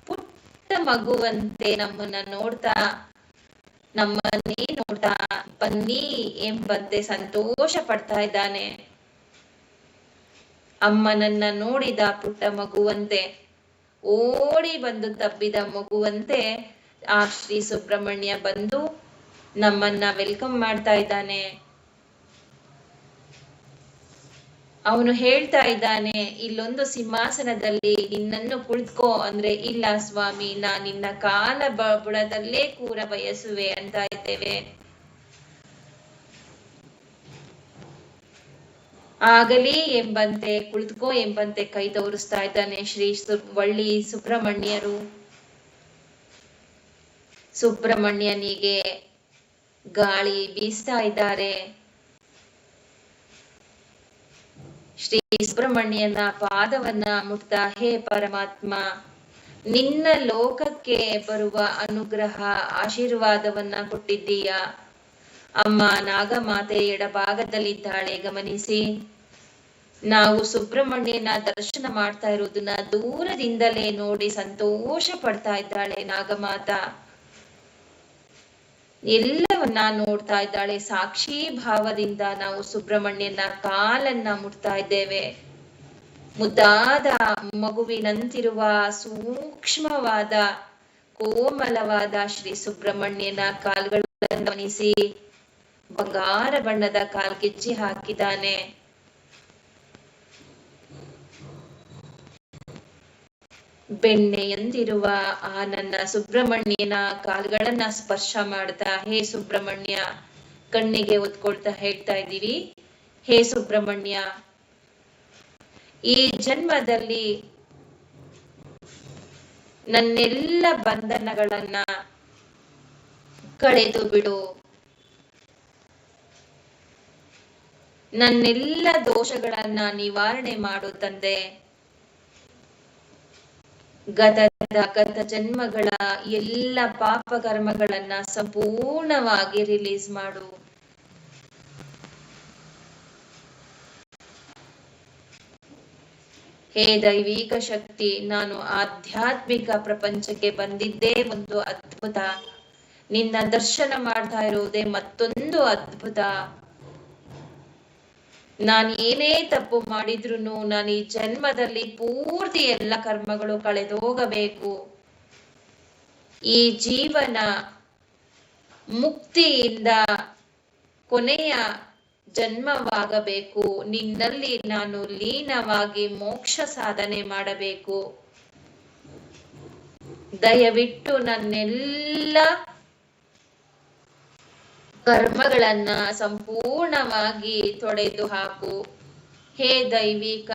ಪುಟ್ಟ ಮಗುವಂತೆ ನಮ್ಮನ್ನ ನೋಡ್ತಾ, ನಮ್ಮನ್ನೇ ನೋಡ್ತಾ ಬನ್ನಿ ಎಂಬಂತೆ ಸಂತೋಷ ಪಡ್ತಾ ಇದ್ದಾನೆ. ಅಮ್ಮನನ್ನ ನೋಡಿದ ಪುಟ್ಟ ಮಗುವಂತೆ, ಓಡಿ ಬಂದು ತಬ್ಬಿದ ಮಗುವಂತೆ ಆ ಶ್ರೀ ಸುಬ್ರಹ್ಮಣ್ಯ ಬಂದು ನಮ್ಮನ್ನ ವೆಲ್ಕಮ್ ಮಾಡ್ತಾ ಇದ್ದಾನೆ. ಅವನು ಹೇಳ್ತಾ ಇದ್ದಾನೆ, ಇಲ್ಲೊಂದು ಸಿಂಹಾಸನದಲ್ಲಿ ನಿನ್ನನ್ನು ಕುಳಿತುಕೋ ಅಂದ್ರೆ, ಇಲ್ಲ ಸ್ವಾಮಿ, ನಾ ನಿನ್ನ ಕಾಲ ಬುಡದಲ್ಲೇ ಕೂರ ಬಯಸುವೆ ಅಂತ ಇದ್ದೇವೆ. ಆಗಲಿ ಎಂಬಂತೆ, ಕುಳಿತುಕೋ ಎಂಬಂತೆ ಕೈ ತೋರಿಸ್ತಾ ಇದ್ದಾನೆ ಶ್ರೀ ಒಳ್ಳಿ ಸುಬ್ರಹ್ಮಣ್ಯರು. ಸುಬ್ರಹ್ಮಣ್ಯನಿಗೆ ಗಾಳಿ ಬೀಸ್ತಾ ಇದ್ದಾರೆ. ಶ್ರೀ ಸುಬ್ರಹ್ಮಣ್ಯನ ಪಾದವನ್ನ ಮುಟ್ತಾ, ಹೇ ಪರಮಾತ್ಮ, ನಿನ್ನ ಲೋಕಕ್ಕೆ ಬರುವ ಅನುಗ್ರಹ ಆಶೀರ್ವಾದವನ್ನ ಕೊಟ್ಟಿದ್ದೀಯ. ಅಮ್ಮ ನಾಗಮಾತೆ ಎಡಭಾಗದಲ್ಲಿದ್ದಾಳೆ, ಗಮನಿಸಿ. ನಾವು ಸುಬ್ರಹ್ಮಣ್ಯನ ದರ್ಶನ ಮಾಡ್ತಾ ಇರೋದನ್ನ ದೂರದಿಂದಲೇ ನೋಡಿ ಸಂತೋಷ ಪಡ್ತಾ ಇದ್ದಾಳೆ ನಾಗಮಾತಾ. ಎಲ್ಲವನ್ನ ನೋಡ್ತಾ ಇದ್ದಾಳೆ. ಸಾಕ್ಷಿ ಭಾವದಿಂದ ನಾವು ಸುಬ್ರಹ್ಮಣ್ಯನ ಕಾಲನ್ನ ಮುಟ್ತಾ ಇದ್ದೇವೆ. ಮುದ್ದಾದ ಮಗುವಿನಂತಿರುವ ಸೂಕ್ಷ್ಮವಾದ ಕೋಮಲವಾದ ಶ್ರೀ ಸುಬ್ರಹ್ಮಣ್ಯನ ಕಾಲ್ಗಳನ್ನು ಗಮನಿಸಿ. ಬಂಗಾರ ಬಣ್ಣದ ಕಾಲ್ಗೆಜ್ಜೆ ಹಾಕಿದ್ದಾನೆ. ಬೆಣ್ಣೆಯಂದಿರುವ ಆ ನನ್ನ ಸುಬ್ರಹ್ಮಣ್ಯನ ಕಾಲ್ಗಳನ್ನ ಸ್ಪರ್ಶ ಮಾಡ್ತಾ, ಹೇ ಸುಬ್ರಹ್ಮಣ್ಯ, ಕಣ್ಣಿಗೆ ಒತ್ಕೊಳ್ತಾ ಹೇಳ್ತಾ ಇದ್ದೀವಿ, ಹೇ ಸುಬ್ರಹ್ಮಣ್ಯ, ಈ ಜನ್ಮದಲ್ಲಿ ನನ್ನೆಲ್ಲ ಬಂಧನಗಳನ್ನ ಕಳೆದು ಬಿಡು, ನನ್ನೆಲ್ಲ ದೋಷಗಳನ್ನ ನಿವಾರಣೆ ಮಾಡು ತಂದೆ. ಗತ ಜನ್ಮಗಳ ಎಲ್ಲ ಪಾಪ ಕರ್ಮಗಳನ್ನ ಸಂಪೂರ್ಣವಾಗಿ ರಿಲೀಸ್ ಮಾಡು. ಹೇ ದೈವಿಕ ಶಕ್ತಿ, ನಾನು ಆಧ್ಯಾತ್ಮಿಕ ಪ್ರಪಂಚಕ್ಕೆ ಬಂದಿದ್ದೇ ಒಂದು ಅದ್ಭುತ. ನಿನ್ನ ದರ್ಶನ ಮಾಡ್ತಾ ಇರೋದೇ ಮತ್ತೊಂದು ಅದ್ಭುತ. ನಾನು ಏನೇ ತಪ್ಪು ಮಾಡಿದ್ರು ನಾನು ಈ ಜನ್ಮದಲ್ಲಿ ಪೂರ್ತಿ ಎಲ್ಲ ಕರ್ಮಗಳು ಕಳೆದೋಗಬೇಕು. ಈ ಜೀವನ ಮುಕ್ತಿಯಿಂದ ಕೊನೆಯ ಜನ್ಮವಾಗಬೇಕು. ನಿನ್ನಲ್ಲಿ ನಾನು ಲೀನವಾಗಿ ಮೋಕ್ಷ ಸಾಧನೆ ಮಾಡಬೇಕು. ದಯವಿಟ್ಟು ನನ್ನೆಲ್ಲ ಕರ್ಮಗಳನ್ನ ಸಂಪೂರ್ಣವಾಗಿ ತೊಡೆದು ಹಾಕು. ಹೇ ದೈವಿಕ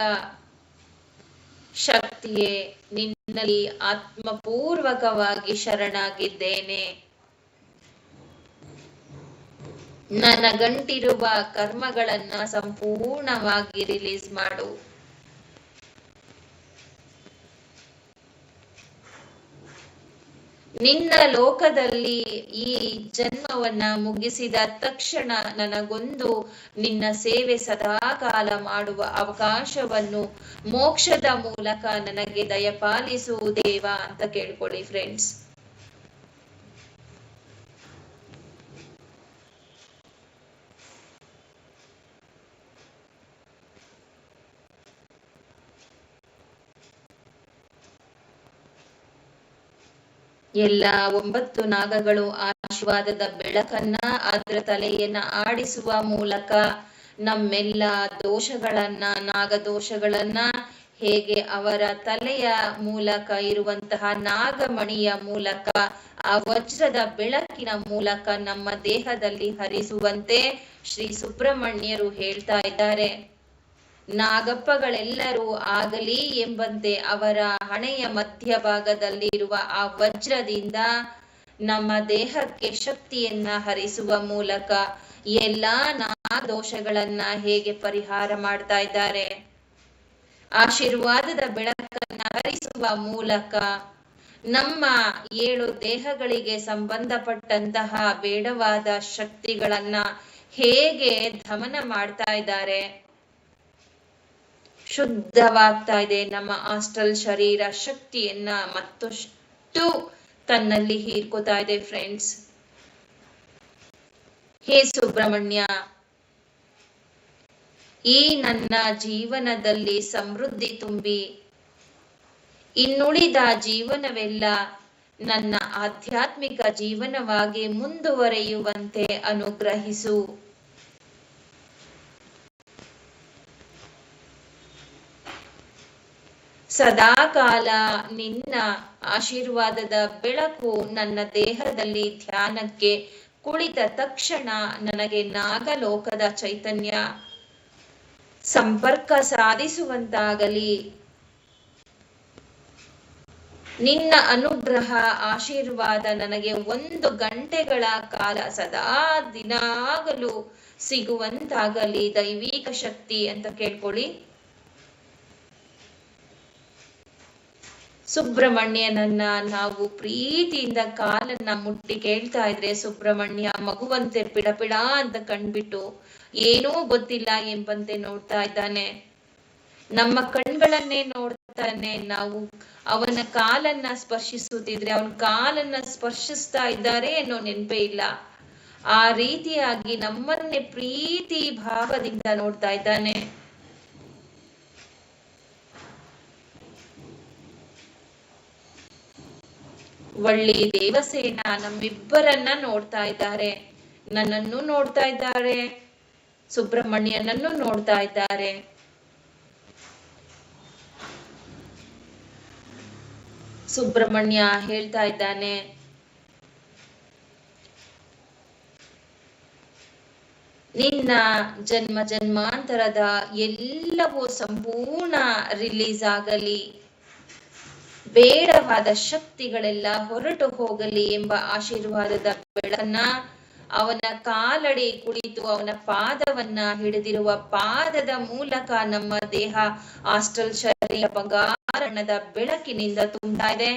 ಶಕ್ತಿಯೇ, ನಿನ್ನಲ್ಲಿ ಆತ್ಮಪೂರ್ವಕವಾಗಿ ಶರಣಾಗಿದ್ದೇನೆ. ನನ್ನ ಗಂಟಿರುವ ಕರ್ಮಗಳನ್ನ ಸಂಪೂರ್ಣವಾಗಿ ರಿಲೀಸ್ ಮಾಡು. ನಿನ್ನ ಲೋಕದಲ್ಲಿ ಈ ಜನ್ಮವನ್ನ ಮುಗಿಸಿದ ತಕ್ಷಣ ನನಗೊಂದು ನಿನ್ನ ಸೇವೆ ಸದಾಕಾಲ ಮಾಡುವ ಅವಕಾಶವನ್ನು ಮೋಕ್ಷದ ಮೂಲಕ ನನಗೆ ದಯಪಾಲಿಸು ದೇವ ಅಂತ ಕೇಳ್ಕೊಳ್ಳಿ ಫ್ರೆಂಡ್ಸ್. ಎಲ್ಲ 9 ನಾಗಗಳು ಆಶೀರ್ವಾದದ ಬೆಳಕನ್ನ ಅದರ ತಲೆಯನ್ನ ಆಡಿಸುವ ಮೂಲಕ ನಮ್ಮೆಲ್ಲ ದೋಷಗಳನ್ನ, ನಾಗದೋಷಗಳನ್ನ, ಹೇಗೆ ಅವರ ತಲೆಯ ಮೂಲಕ ಇರುವಂತಹ ನಾಗಮಣಿಯ ಮೂಲಕ ಆ ವಜ್ರದ ಬೆಳಕಿನ ಮೂಲಕ ನಮ್ಮ ದೇಹದಲ್ಲಿ ಹರಿಸುವಂತೆ ಶ್ರೀ ಸುಬ್ರಹ್ಮಣ್ಯರು ಹೇಳ್ತಾ ಇದ್ದಾರೆ. ನಾಗಪ್ಪಗಳೆಲ್ಲರೂ ಆಗಲಿ ಎಂಬಂತೆ ಅವರ ಹಣೆಯ ಮಧ್ಯಭಾಗದಲ್ಲಿ ಇರುವ ಆ ವಜ್ರದಿಂದ ನಮ್ಮ ದೇಹಕ್ಕೆ ಶಕ್ತಿಯನ್ನ ಹರಿಸುವ ಮೂಲಕ ಎಲ್ಲಾ ನಾಗದೋಷಗಳನ್ನ ಹೇಗೆ ಪರಿಹಾರ ಮಾಡ್ತಾ ಇದ್ದಾರೆ. ಆಶೀರ್ವಾದದ ಬೆಳಕನ್ನ ಹರಿಸುವ ಮೂಲಕ ನಮ್ಮ 7 ದೇಹಗಳಿಗೆ ಸಂಬಂಧಪಟ್ಟಂತಹ ಬೇಡವಾದ ಶಕ್ತಿಗಳನ್ನ ಹೇಗೆ ದಮನ ಮಾಡ್ತಾ ಇದ್ದಾರೆ. ಶುದ್ಧವಾಗ್ತಾ ಇದೆ. ನಮ್ಮ ಆಸ್ಟ್ರಲ್ ಶರೀರ ಶಕ್ತಿಯನ್ನ ಮತ್ತಷ್ಟು ತನ್ನಲ್ಲಿ ಹೀರ್ಕೋತಾ ಇದೆ ಫ್ರೆಂಡ್ಸ್. ಹೇ ಸುಬ್ರಹ್ಮಣ್ಯ, ಈ ನನ್ನ ಜೀವನದಲ್ಲಿ ಸಮೃದ್ಧಿ ತುಂಬಿ ಇನ್ನುಳಿದ ಜೀವನವೆಲ್ಲ ನನ್ನ ಆಧ್ಯಾತ್ಮಿಕ ಜೀವನವಾಗಿ ಮುಂದುವರಿಯುವಂತೆ ಅನುಗ್ರಹಿಸು. ಸದಾಕಾಲ ನಿನ್ನ ಆಶೀರ್ವಾದದ ಬೆಳಕು ನನ್ನ ದೇಹದಲ್ಲಿ ಧ್ಯಾನಕ್ಕೆ ಕುಳಿತ ತಕ್ಷಣ ನನಗೆ ನಾಗಲೋಕದ ಚೈತನ್ಯ ಸಂಪರ್ಕ ಸಾಧಿಸುವಂತಾಗಲಿ. ನಿನ್ನ ಅನುಗ್ರಹ ಆಶೀರ್ವಾದ ನನಗೆ 1 ಗಂಟೆಗಳ ಕಾಲ ಸದಾ ದಿನಾಗಲೂ ಸಿಗುವಂತಾಗಲಿ ದೈವಿಕ ಶಕ್ತಿ ಅಂತ ಕೇಳ್ಕೊಳ್ಳಿ. ಸುಬ್ರಹ್ಮಣ್ಯನನ್ನ ನಾವು ಪ್ರೀತಿಯಿಂದ ಕಾಲನ್ನ ಮುಟ್ಟಿ ಕೇಳ್ತಾ ಇದ್ರೆ ಸುಬ್ರಹ್ಮಣ್ಯ ಮಗುವಂತೆ ಪಿಡಪಿಡ ಅಂತ ಕಣ್ಬಿಟ್ಟು ಏನೂ ಗೊತ್ತಿಲ್ಲ ಎಂಬಂತೆ ನೋಡ್ತಾ ಇದ್ದಾನೆ. ನಮ್ಮ ಕಣ್ಗಳನ್ನೇ ನೋಡ್ತಾನೆ. ನಾವು ಅವನ ಕಾಲನ್ನ ಸ್ಪರ್ಶಿಸುತ್ತಿದ್ರೆ ಅವನ ಕಾಲನ್ನ ಸ್ಪರ್ಶಿಸ್ತಾ ಇದ್ದಾರೆ ಅನ್ನೋ ನೆನಪೇ ಇಲ್ಲ. ಆ ರೀತಿಯಾಗಿ ನಮ್ಮನ್ನೇ ಪ್ರೀತಿ ಭಾವದಿಂದ ನೋಡ್ತಾ ಇದ್ದಾನೆ. ವಳ್ಳಿ ದೇವಸೇನ ನಮ್ಮಿಬ್ಬರನ್ನ ನೋಡ್ತಾ ಇದ್ದಾರೆ. ನನ್ನನ್ನು ನೋಡ್ತಾ ಇದ್ದಾರೆ, ಸುಬ್ರಹ್ಮಣ್ಯನನ್ನು ನೋಡ್ತಾ ಇದ್ದಾರೆ. ಸುಬ್ರಹ್ಮಣ್ಯ ಹೇಳ್ತಾ ಇದ್ದಾನೆ, ನಿನ್ನ ಜನ್ಮ ಜನ್ಮಾಂತರದ ಎಲ್ಲವೂ ಸಂಪೂರ್ಣ ರಿಲೀಸ್ ಆಗಲಿ, ಬೇಡವಾದ ಶಕ್ತಿಗಳೆಲ್ಲ ಹೊರಟು ಹೋಗಲಿ ಎಂಬ ಆಶೀರ್ವಾದದ ಬೆಳಕನ್ನ ಅವನ ಕಾಲಡಿ ಕುಳಿತು ಅವನ ಪಾದವನ್ನ ಹಿಡಿದಿರುವ ಪಾದದ ಮೂಲಕ ನಮ್ಮ ದೇಹ ಆಸ್ಟ್ರಲ್ ಶರೀರ ಬಂಗಾರಣ್ಣದ ಬೆಳಕಿನಿಂದ ತುಂಬ್ತಾ ಇದೆ.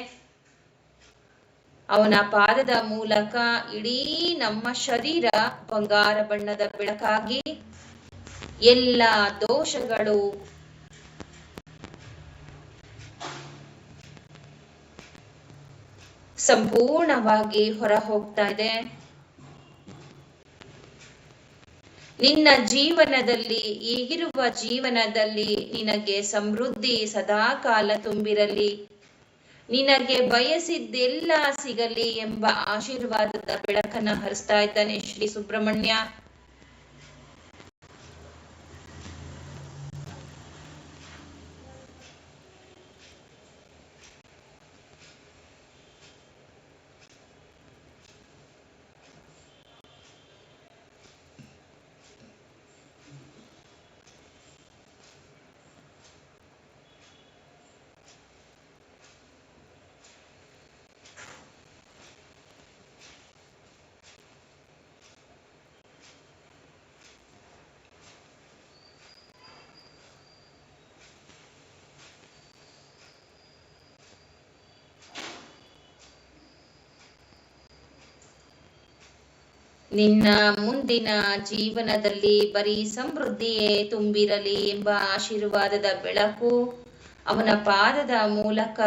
ಅವನ ಪಾದದ ಮೂಲಕ ಇಡೀ ನಮ್ಮ ಶರೀರ ಬಂಗಾರ ಬಣ್ಣದ ಬೆಳಕಾಗಿ ಎಲ್ಲ ದೋಷಗಳು ಸಂಪೂರ್ಣವಾಗಿ ಹೊರ ಹೋಗ್ತಾ ಇದೆ. ನಿನ್ನ ಜೀವನದಲ್ಲಿ, ಈಗಿರುವ ಜೀವನದಲ್ಲಿ ನಿನಗೆ ಸಮೃದ್ಧಿ ಸದಾಕಾಲ ತುಂಬಿರಲಿ, ನಿನಗೆ ಬಯಸಿದ್ದೆಲ್ಲ ಸಿಗಲಿ ಎಂಬ ಆಶೀರ್ವಾದದ ಬೆಳಕನ್ನ ಹರಿಸ್ತಾ ಇದ್ದಾನೆ ಶ್ರೀ ಸುಬ್ರಹ್ಮಣ್ಯ. ನಿನ್ನ ಮುಂದಿನ ಜೀವನದಲ್ಲಿ ಬರೀ ಸಮೃದ್ಧಿಯೇ ತುಂಬಿರಲಿ ಎಂಬ ಆಶೀರ್ವಾದದ ಬೆಳಕು ಅವನ ಪಾದದ ಮೂಲಕ,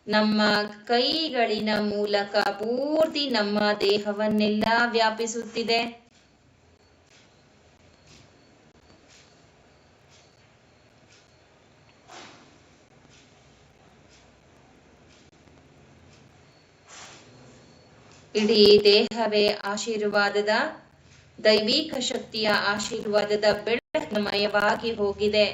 ನಮ್ಮ ಕೈಗಳಿನ ಮೂಲಕ ಪೂರ್ತಿ ನಮ್ಮ ದೇಹವನ್ನೆಲ್ಲ ವ್ಯಾಪಿಸುತ್ತಿದೆ. ಇಡೀ ದೇಹವೇ ಆಶೀರ್ವಾದದ, ದೈವಿಕ ಶಕ್ತಿಯ ಆಶೀರ್ವಾದದ ಬೆಳಕಿನಮಯವಾಗಿ ಹೋಗಿದೆ.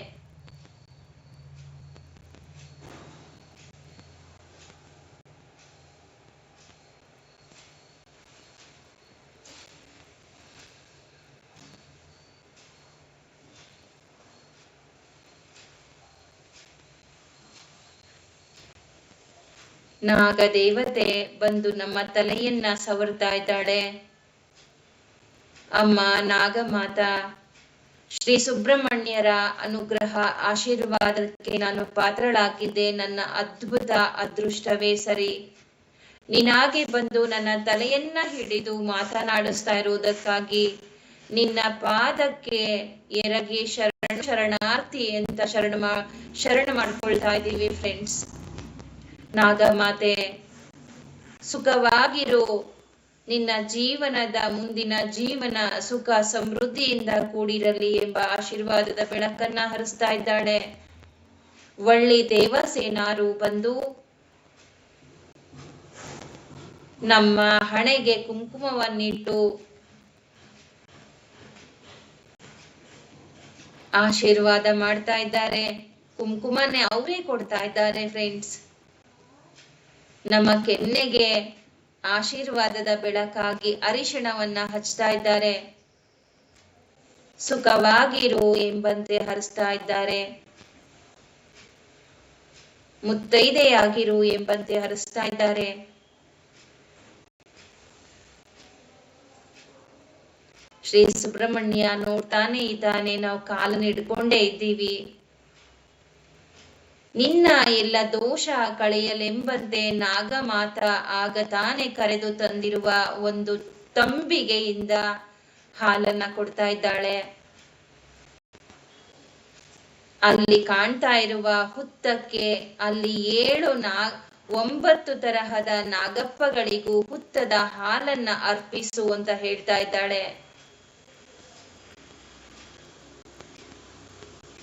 ನಾಗದೇವತೆ ಬಂದು ನಮ್ಮ ತಲೆಯನ್ನ ಸವರ್ತಾ ಇದ್ದಾಳೆ. ಅಮ್ಮ ನಾಗಮಾತಾ, ಶ್ರೀ ಸುಬ್ರಹ್ಮಣ್ಯರ ಅನುಗ್ರಹ ಆಶೀರ್ವಾದಕ್ಕೆ ನಾನು ಪಾತ್ರಳಾಗಿದ್ದೆ. ನನ್ನ ಅದ್ಭುತ ಅದೃಷ್ಟವೇ ಸರಿ. ನಿನಾಗೆ ಬಂದು ನನ್ನ ತಲೆಯನ್ನ ಹಿಡಿದು ಮಾತನಾಡಿಸ್ತಾ ಇರುವುದಕ್ಕಾಗಿ ನಿನ್ನ ಪಾದಕ್ಕೆ ಎರಗಿ ಶರಣಾರ್ಥಿ ಅಂತ ಶರಣ ಮಾಡ್ಕೊಳ್ತಾ ಇದ್ದೀವಿ ಫ್ರೆಂಡ್ಸ್. ನಾಗಮಾತೆ, ಸುಖವಾಗಿರು. ನಿನ್ನ ಜೀವನದ ಮುಂದಿನ ಜೀವನ ಸುಖ ಸಮೃದ್ಧಿಯಿಂದ ಕೂಡಿರಲಿ ಎಂಬ ಆಶೀರ್ವಾದದ ಬೆಳಕನ್ನ ಹರಿಸ್ತಾ ಇದ್ದಾಳೆ. ಒಳ್ಳಿ ದೇವಸೇನಾರು ಬಂದು ನಮ್ಮ ಹಣೆಗೆ ಕುಂಕುಮವನ್ನಿಟ್ಟು ಆಶೀರ್ವಾದ ಮಾಡ್ತಾ ಇದ್ದಾರೆ. ಕುಂಕುಮನೇ ಅವರೇ ಕೊಡ್ತಾ ಇದ್ದಾರೆ ಫ್ರೆಂಡ್ಸ್. ನಮ್ಮ ಕೆನ್ನೆಗೆ ಆಶೀರ್ವಾದದ ಬೆಳಕಾಗಿ ಅರಿಶಿಣವನ್ನ ಹಚ್ತಾ ಇದ್ದಾರೆ. ಸುಖವಾಗಿರು ಎಂಬಂತೆ ಹರಿಸ್ತಾ ಇದ್ದಾರೆ. ಮುತ್ತೈದೆಯಾಗಿರು ಎಂಬಂತೆ ಹರಿಸ್ತಾ ಇದ್ದಾರೆ. ಶ್ರೀ ಸುಬ್ರಹ್ಮಣ್ಯ ನೋಡ್ತಾನೆ ಇದ್ದಾನೆ. ನಾವು ಕಾಲನ್ನು ಹಿಡ್ಕೊಂಡೇ ಇದ್ದೀವಿ. ನಿನ್ನ ಎಲ್ಲ ದೋಷ ಕಳೆಯಲೆಂಬಂತೆ ನಾಗಮಾತ ಆಗ ತಾನೇ ಕರೆದು ತಂದಿರುವ ಒಂದು ತಂಬಿಗೆಯಿಂದ ಹಾಲನ್ನ ಕೊಡ್ತಾ ಇದ್ದಾಳೆ. ಅಲ್ಲಿ ಕಾಣ್ತಾ ಇರುವ ಹುತ್ತಕ್ಕೆ ಅಲ್ಲಿ 9 ತರಹದ ನಾಗಪ್ಪಗಳಿಗೂ ಹುತ್ತದ ಹಾಲನ್ನ ಅರ್ಪಿಸು ಅಂತ ಹೇಳ್ತಾ ಇದ್ದಾಳೆ.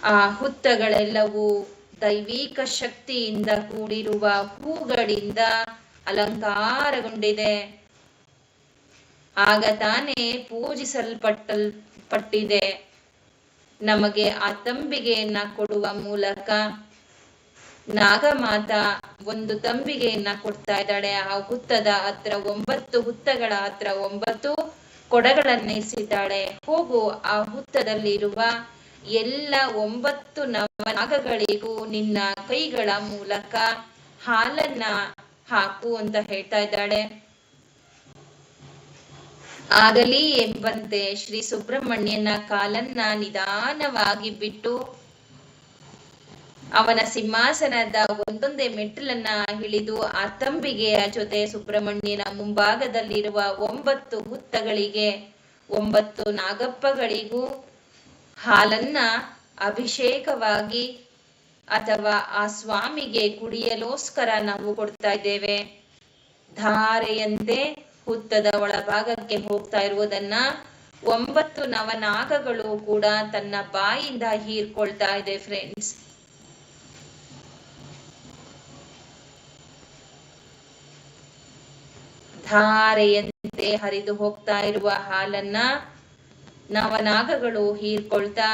ಆ ಹುತ್ತಗಳೆಲ್ಲವೂ ದೈವಿಕ ಶಕ್ತಿಯಿಂದ ಕೂಡಿರುವ ಹೂಗಳಿಂದ ಅಲಂಕಾರಗೊಂಡಿದೆ. ಆಗ ತಾನೇ ಪೂಜಿಸಲ್ಪಟ್ಟಿದೆ. ನಮಗೆ ಆ ತಂಬಿಗೆಯನ್ನ ಕೊಡುವ ಮೂಲಕ ನಾಗಮಾತಾ ಒಂದು ತಂಬಿಗೆಯನ್ನ ಕೊಡ್ತಾ ಇದ್ದಾಳೆ. ಆ ಹುತ್ತದ ಹತ್ರ 9 ಹುತ್ತಗಳ ಹತ್ರ 9 ಕೊಡಗಳನ್ನ ಇರಿಸಿದ್ದಾಳೆ. ಹೋಗು, ಆ ಹುತ್ತದಲ್ಲಿರುವ ಎಲ್ಲ 9 ನವನಾಗಗಳಿಗೂ ನಿನ್ನ ಕೈಗಳ ಮೂಲಕ ಹಾಲನ್ನ ಹಾಕು ಅಂತ ಹೇಳ್ತಾ ಇದ್ದಾಳೆ. ಆಗಲಿ ಎಂಬಂತೆ ಶ್ರೀ ಸುಬ್ರಹ್ಮಣ್ಯನ ಕಾಲನ್ನ ನಿಧಾನವಾಗಿ ಬಿಟ್ಟು ಅವನ ಸಿಂಹಾಸನದ ಒಂದೊಂದೇ ಮೆಟ್ಟಿಲನ್ನ ಇಳಿದು ಆ ತಂಬಿಗೆಯ ಜೊತೆ ಸುಬ್ರಹ್ಮಣ್ಯನ ಮುಂಭಾಗದಲ್ಲಿರುವ 9 ಹುತ್ತಗಳಿಗೆ 9 ನಾಗಪ್ಪಗಳಿಗೂ ಹಾಲನ್ನ ಅಭಿಷೇಕವಾಗಿ ಅಥವಾ ಆ ಸ್ವಾಮಿಗೆ ಕುಡಿಯಲೋಸ್ಕರ ನಾವು ಕೊಡ್ತಾ ಇದ್ದೇವೆ. ಧಾರೆಯಂತೆ ಹುತ್ತದ ಒಳಭಾಗಕ್ಕೆ ಹೋಗ್ತಾ ಇರುವುದನ್ನ 9 ನವನಾಗಗಳು ಕೂಡ ತನ್ನ ಬಾಯಿಂದ ಹೀರ್ಕೊಳ್ತಾ ಇದೆ ಫ್ರೆಂಡ್ಸ್. ಧಾರೆಯಂತೆ ಹರಿದು ಹೋಗ್ತಾ ಇರುವ ಹಾಲನ್ನ ನವನಾಗಗಳು ಹೀರ್ಕೊಳ್ತಾ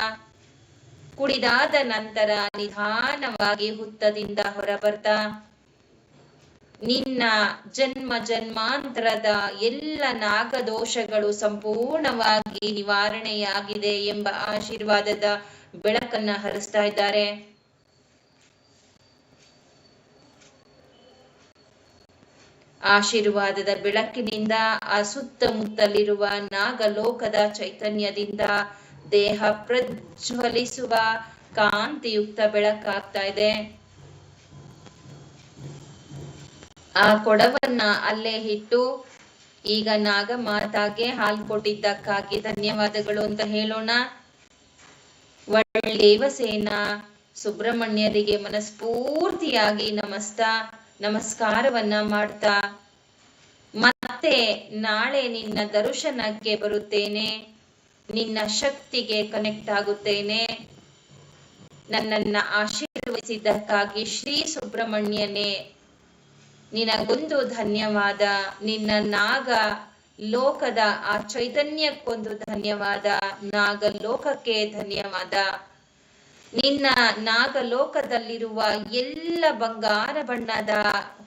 ಕುಡಿದಾದ ನಂತರ ನಿಧಾನವಾಗಿ ಹುತ್ತದಿಂದ ಹೊರಬರ್ತಾ ನಿನ್ನ ಜನ್ಮ ಜನ್ಮಾಂತರದ ಎಲ್ಲ ನಾಗದೋಷಗಳು ಸಂಪೂರ್ಣವಾಗಿ ನಿವಾರಣೆಯಾಗಿದೆ ಎಂಬ ಆಶೀರ್ವಾದದ ಬೆಳಕನ್ನ ಹರಿಸ್ತಾ ಇದ್ದಾರೆ. ಆಶೀರ್ವಾದದ ಬೆಳಕಿನಿಂದ ಆ ಸುತ್ತಮುತ್ತಲಿರುವ ನಾಗಲೋಕದ ಚೈತನ್ಯದಿಂದ ದೇಹ ಪ್ರಜ್ವಲಿಸುವ ಕಾಂತಿಯುಕ್ತ ಬೆಳಕಾಗ್ತಾ ಇದೆ. ಆ ಕೊಡವನ್ನ ಅಲ್ಲೇ ಇಟ್ಟು ಈಗ ನಾಗಮಾತಾಗೆ ಹಾಲು ಕೊಟ್ಟಿದ್ದಕ್ಕಾಗಿ ಧನ್ಯವಾದಗಳು ಅಂತ ಹೇಳೋಣ. ದೇವಸೇನ ಸುಬ್ರಹ್ಮಣ್ಯರಿಗೆ ಮನಸ್ಫೂರ್ತಿಯಾಗಿ ನಮಸ್ಕಾರವನ್ನ ಮಾಡ್ತಾ, ಮತ್ತೆ ನಾಳೆ ನಿನ್ನ ದರ್ಶನಕ್ಕೆ ಬರುತ್ತೇನೆ, ನಿನ್ನ ಶಕ್ತಿಗೆ ಕನೆಕ್ಟ್ ಆಗುತ್ತೇನೆ. ನನ್ನನ್ನ ಆಶೀರ್ವದಿಸಿದ್ದಕ್ಕಾಗಿ ಶ್ರೀ ಸುಬ್ರಹ್ಮಣ್ಯನೇ ನಿನಗೊಂದು ಧನ್ಯವಾದ. ನಿನ್ನ ನಾಗ ಲೋಕದ ಆ ಚೈತನ್ಯಕ್ಕೊಂದು ಧನ್ಯವಾದ. ನಾಗಲೋಕಕ್ಕೆ ಧನ್ಯವಾದ. ನಿನ್ನ ನಾಗಲೋಕದಲ್ಲಿರುವ ಎಲ್ಲ ಬಂಗಾರ ಬಣ್ಣದ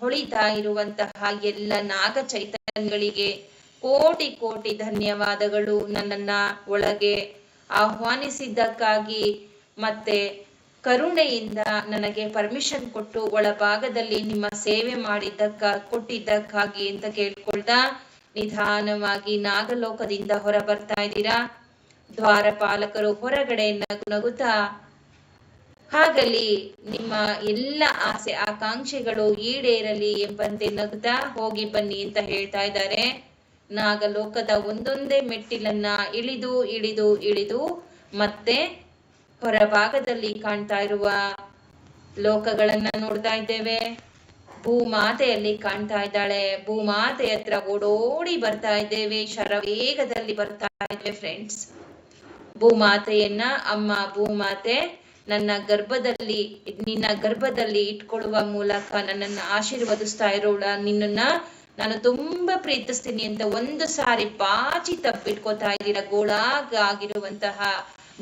ಹೊಳಿತಾ ಇರುವಂತಹ ಎಲ್ಲ ನಾಗ ಚೈತನ್ಯಗಳಿಗೆ ಕೋಟಿ ಕೋಟಿ ಧನ್ಯವಾದಗಳು. ನನ್ನನ್ನ ಒಳಗೆ ಆಹ್ವಾನಿಸಿದ್ದಕ್ಕಾಗಿ ಮತ್ತೆ ಕರುಣೆಯಿಂದ ನನಗೆ ಪರ್ಮಿಷನ್ ಕೊಟ್ಟು ಒಳಭಾಗದಲ್ಲಿ ನಿಮ್ಮ ಸೇವೆ ಕೊಟ್ಟಿದ್ದಕ್ಕಾಗಿ ಅಂತ ಕೇಳ್ಕೊಳ್ತಾ ನಿಧಾನವಾಗಿ ನಾಗಲೋಕದಿಂದ ಹೊರ ಬರ್ತಾ ಇದ್ದೀರಾ. ದ್ವಾರಪಾಲಕರು ಹೊರಗಡೆ ನಗುತ್ತಾ ಹಾಗಲಿ ನಿಮ್ಮ ಎಲ್ಲ ಆಸೆ ಆಕಾಂಕ್ಷೆಗಳು ಈಡೇರಲಿ ಎಂಬಂತೆ ನಗುತ್ತಾ ಹೋಗಿ ಬನ್ನಿ ಅಂತ ಹೇಳ್ತಾ ಇದ್ದಾರೆ. ನಾಗಲೋಕದ ಒಂದೊಂದೇ ಮೆಟ್ಟಿಲನ್ನ ಇಳಿದು ಇಳಿದು ಇಳಿದು ಮತ್ತೆ ಹೊರಭಾಗದಲ್ಲಿ ಕಾಣ್ತಾ ಇರುವ ಲೋಕಗಳನ್ನ ನೋಡ್ತಾ ಇದ್ದೇವೆ. ಭೂಮಾತೆಯಲ್ಲಿ ಕಾಣ್ತಾ ಇದ್ದಾಳೆ. ಭೂಮಾತೆ ಹತ್ರ ಓಡೋಡಿ ಬರ್ತಾ ಇದ್ದೇವೆ. ಶರವೇಗದಲ್ಲಿ ಬರ್ತಾ ಇದ್ದೇವೆ ಫ್ರೆಂಡ್ಸ್. ಭೂಮಾತೆಯನ್ನ ಅಮ್ಮ ಭೂಮಾತೆ ನಿನ್ನ ಗರ್ಭದಲ್ಲಿ ಇಟ್ಕೊಳ್ಳುವ ಮೂಲಕ ನನ್ನನ್ನು ಆಶೀರ್ವದಿಸ್ತಾ ಇರೋಳ, ನಿನ್ನನ್ನ ನಾನು ತುಂಬಾ ಪ್ರೀತಿಸ್ತೀನಿ ಅಂತ ಒಂದು ಸಾರಿ ಬಾಚಿ ತಪ್ಪಿಟ್ಕೋತಾ ಇದ್ದೀರ ಗೋಳಾಗಿರುವಂತಹ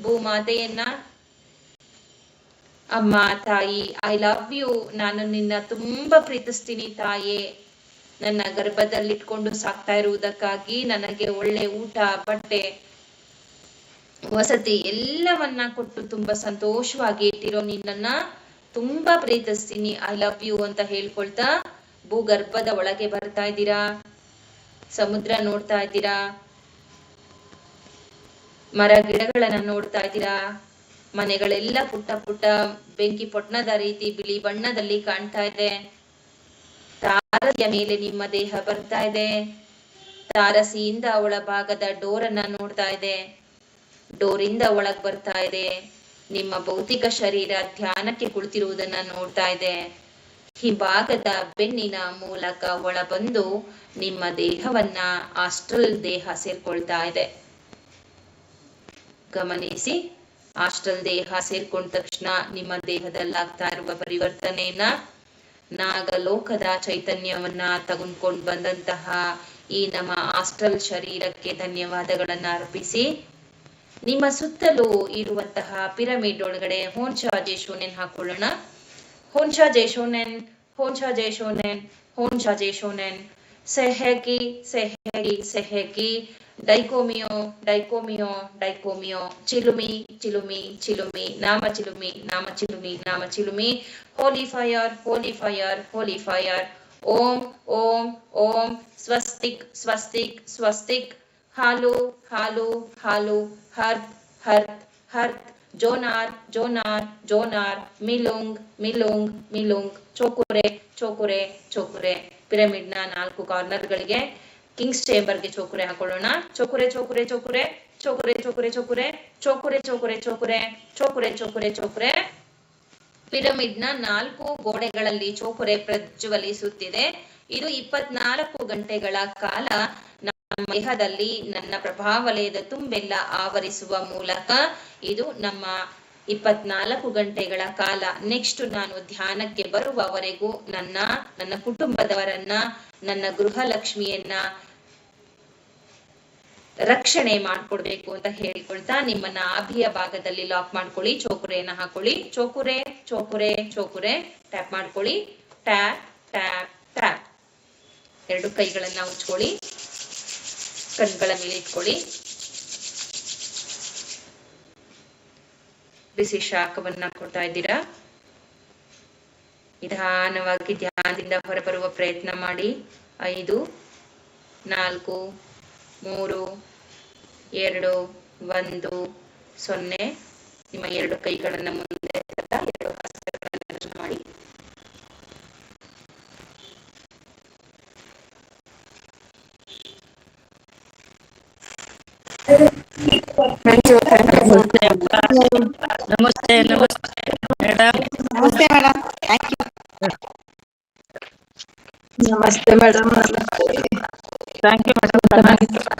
ಭೂಮಾತೆಯನ್ನ. ಅಮ್ಮ ತಾಯಿ, ಐ ಲವ್ ಯು, ನಾನು ನಿನ್ನ ತುಂಬಾ ಪ್ರೀತಿಸ್ತೀನಿ ತಾಯೇ. ನನ್ನ ಗರ್ಭದಲ್ಲಿಟ್ಕೊಂಡು ಸಾಕ್ತಾ ಇರುವುದಕ್ಕಾಗಿ ನನಗೆ ಒಳ್ಳೆ ಊಟ, ಬಟ್ಟೆ, ವಸತಿ ಎಲ್ಲವನ್ನ ಕೊಟ್ಟು ತುಂಬಾ ಸಂತೋಷವಾಗಿ ಇಟ್ಟಿರೋ ನಿನ್ನನ್ನ ತುಂಬಾ ಪ್ರೀತಿಸ್ತೀನಿ, ಐ ಲವ್ ಯು ಅಂತ ಹೇಳ್ಕೊಳ್ತಾ ಭೂಗರ್ಭದ ಒಳಗೆ ಬರ್ತಾ ಇದ್ದೀರಾ. ಸಮುದ್ರ ನೋಡ್ತಾ ಇದ್ದೀರಾ. ಮರ ಗಿಡಗಳನ್ನ ನೋಡ್ತಾ ಇದ್ದೀರಾ. ಮನೆಗಳೆಲ್ಲ ಪುಟ್ಟ ಪುಟ್ಟ ಬೆಂಕಿ ಪೊಟ್ಣದ ರೀತಿ ಬಿಳಿ ಬಣ್ಣದಲ್ಲಿ ಕಾಣ್ತಾ ಇದೆ. ತಾರಸಿಯ ಮೇಲೆ ನಿಮ್ಮ ದೇಹ ಬರ್ತಾ ಇದೆ. ತಾರಸಿಯಿಂದ ಒಳಭಾಗದ ಡೋರನ್ನ ನೋಡ್ತಾ ಇದೆ. ಡೋರಿಂದ ಒಳಗ್ ಬರ್ತಾ ಇದೆ. ನಿಮ್ಮ ಭೌತಿಕ ಶರೀರ ಧ್ಯಾನಕ್ಕೆ ಕುಳಿತಿರುವುದನ್ನ ನೋಡ್ತಾ ಇದೆ. ಹಿಂಭಾಗದ ಬೆನ್ನಿನ ಮೂಲಕ ಒಳ ಬಂದು ನಿಮ್ಮ ದೇಹವನ್ನ ಆಸ್ಟ್ರಲ್ ದೇಹ ಸೇರ್ಕೊಳ್ತಾ ಇದೆ. ಗಮನಿಸಿ, ಆಸ್ಟ್ರಲ್ ದೇಹ ಸೇರ್ಕೊಂಡ ತಕ್ಷಣ ನಿಮ್ಮ ದೇಹದಲ್ಲಾಗ್ತಾ ಇರುವ ಪರಿವರ್ತನೆಯನ್ನ, ನಾಗಲೋಕದ ಚೈತನ್ಯವನ್ನ ತೆಗೆದುಕೊಂಡು ಬಂದಂತಹ ಈ ನಮ್ಮ ಆಸ್ಟ್ರಲ್ ಶರೀರಕ್ಕೆ ಧನ್ಯವಾದಗಳನ್ನ ಅರ್ಪಿಸಿ, ನಿಮ್ಮ ಸುತ್ತಲೂ ಇರುವಂತಹ ಪಿರಮಿಡ್ ಒಳಗಡೆ ಹೋನ್ಶಾ ಜೇಶೋನೆನ್ ಹಾಕೊಳ್ಳೋಣ. ಹೋನ್ಶಾ ಜೇಶೋನೆನ್, ಹೋನ್ಶಾ ಜೇಶೋನೆನ್, ಹೋನ್ಶಾ ಜೇಶೋನೆನ್. ಸೆಹೆಕಿ ಸೆಹೆಕಿ ಸೆಹೆಕಿ. ಡೈಕೋಮಿಯೋ ಡೈಕೋಮಿಯೋ ಡೈಕೋಮಿಯೋ. ಚಿಲುಮಿ ಚಿಲುಮಿ ಚಿಲುಮಿ. ನಾಮ ಚಿಲುಮಿ ನಾಮ ಚಿಲುಮಿ ನಾಮ ಚಿಲುಮಿ. Holy fire holy fire holy fire. ಓಂ ಓಂ ಓಂ. ಸ್ವಸ್ತಿಕ್ ಸ್ವಸ್ತಿಕ್ ಸ್ವಸ್ತಿಕ್. ಹಾಲು ಹಾಲು ಹಾಲು. Hearth hearth hearth. ಜೋನಾರ್ ಜೋನಾರ್ ಜೋನಾರ್. ಮಿಲುಂಗ್ ಮಿಲುಂಗ್ ಮಿಲುಂಗ್. ಚೋಕುರೆ ಚೋಕುರೆ ಚೋಕುರೆ. ಪಿರಮಿಡ್ ನ 4 ಕಾರ್ನರ್ಗಳಿಗೆ ಕಿಂಗ್ಸ್ ಚೇಂಬರ್ಗೆ ಚೋಕುರೆ ಹಾಕೊಳ್ಳೋಣ. ಚೋಕುರೆ ಚೋಕುರೆ ಚೋಕುರೆ ಚೋಕುರೆ ಚೋಕುರೆ ಚೋಕುರೆ ಚೋಕುರೆ ಚೋಕುರೆ ಚೋಕುರೆ ಚೋಕುರೆ ಚೋಕುರೆ ಚೋಕುರೆ. ಪಿರಮಿಡ್ ನ 4 ಗೋಡೆಗಳಲ್ಲಿ ಚೋಕುರೆ ಪ್ರಜ್ವಲಿಸುತ್ತಿದೆ. ಇದು 24 ಗಂಟೆಗಳ ಕಾಲ ನಮ್ಮ ದೇಹದಲ್ಲಿ ನನ್ನ ಪ್ರಭಾವಲಯದ ತುಂಬೆಲ್ಲ ಆವರಿಸುವ ಮೂಲಕ ಇದು ನಮ್ಮ 24 ಗಂಟೆಗಳ ಕಾಲ. ನೆಕ್ಸ್ಟ್ ನಾನು ಧ್ಯಾನಕ್ಕೆ ಬರುವವರೆಗೂ ನನ್ನ ಕುಟುಂಬದವರನ್ನ, ನನ್ನ ಗೃಹಲಕ್ಷ್ಮಿಯನ್ನ ರಕ್ಷಣೆ ಮಾಡ್ಕೊಡ್ಬೇಕು ಅಂತ ಹೇಳಿಕೊಳ್ತಾ ನಿಮ್ಮನ್ನ ನಾಭಿಯ ಭಾಗದಲ್ಲಿ ಲಾಕ್ ಮಾಡ್ಕೊಳ್ಳಿ. ಚೋಕುರೆಯನ್ನ ಹಾಕೊಳ್ಳಿ. ಚೋಕುರೆ ಚೋಕುರೆ ಚೋಕುರೆ. ಟ್ಯಾಪ್ ಮಾಡ್ಕೊಳ್ಳಿ. Tap tap tap. 2 ಕೈಗಳನ್ನ ಉಚ್ಕೊಳ್ಳಿ. ಕಣ್ಗಳ ಮೇಲೆ ಇಟ್ಕೊಳ್ಳಿ. ಬಿಸಿ ಶಾಖವನ್ನ ಕೊಡ್ತಾ ಇದ್ದೀರಾ. ನಿಧಾನವಾಗಿ ಧ್ಯಾನದಿಂದ ಹೊರಬರುವ ಪ್ರಯತ್ನ ಮಾಡಿ. 5 4 3 2 1 0. ನಿಮ್ಮ 2 ಕೈಗಳನ್ನ ಮುಂದೆ 2 ಹಸ್ತಗಳನ್ನ ಮಾಡಿ. ನಮಸ್ತೆ ಅಕ್ಕ. ನಮಸ್ತೆ ಮೇಡಮ್. ನಮಸ್ತೆ ಮೇಡಮ್. Thank you. ನಮಸ್ತೆ ಮೇಡಮ್. Thank you madam.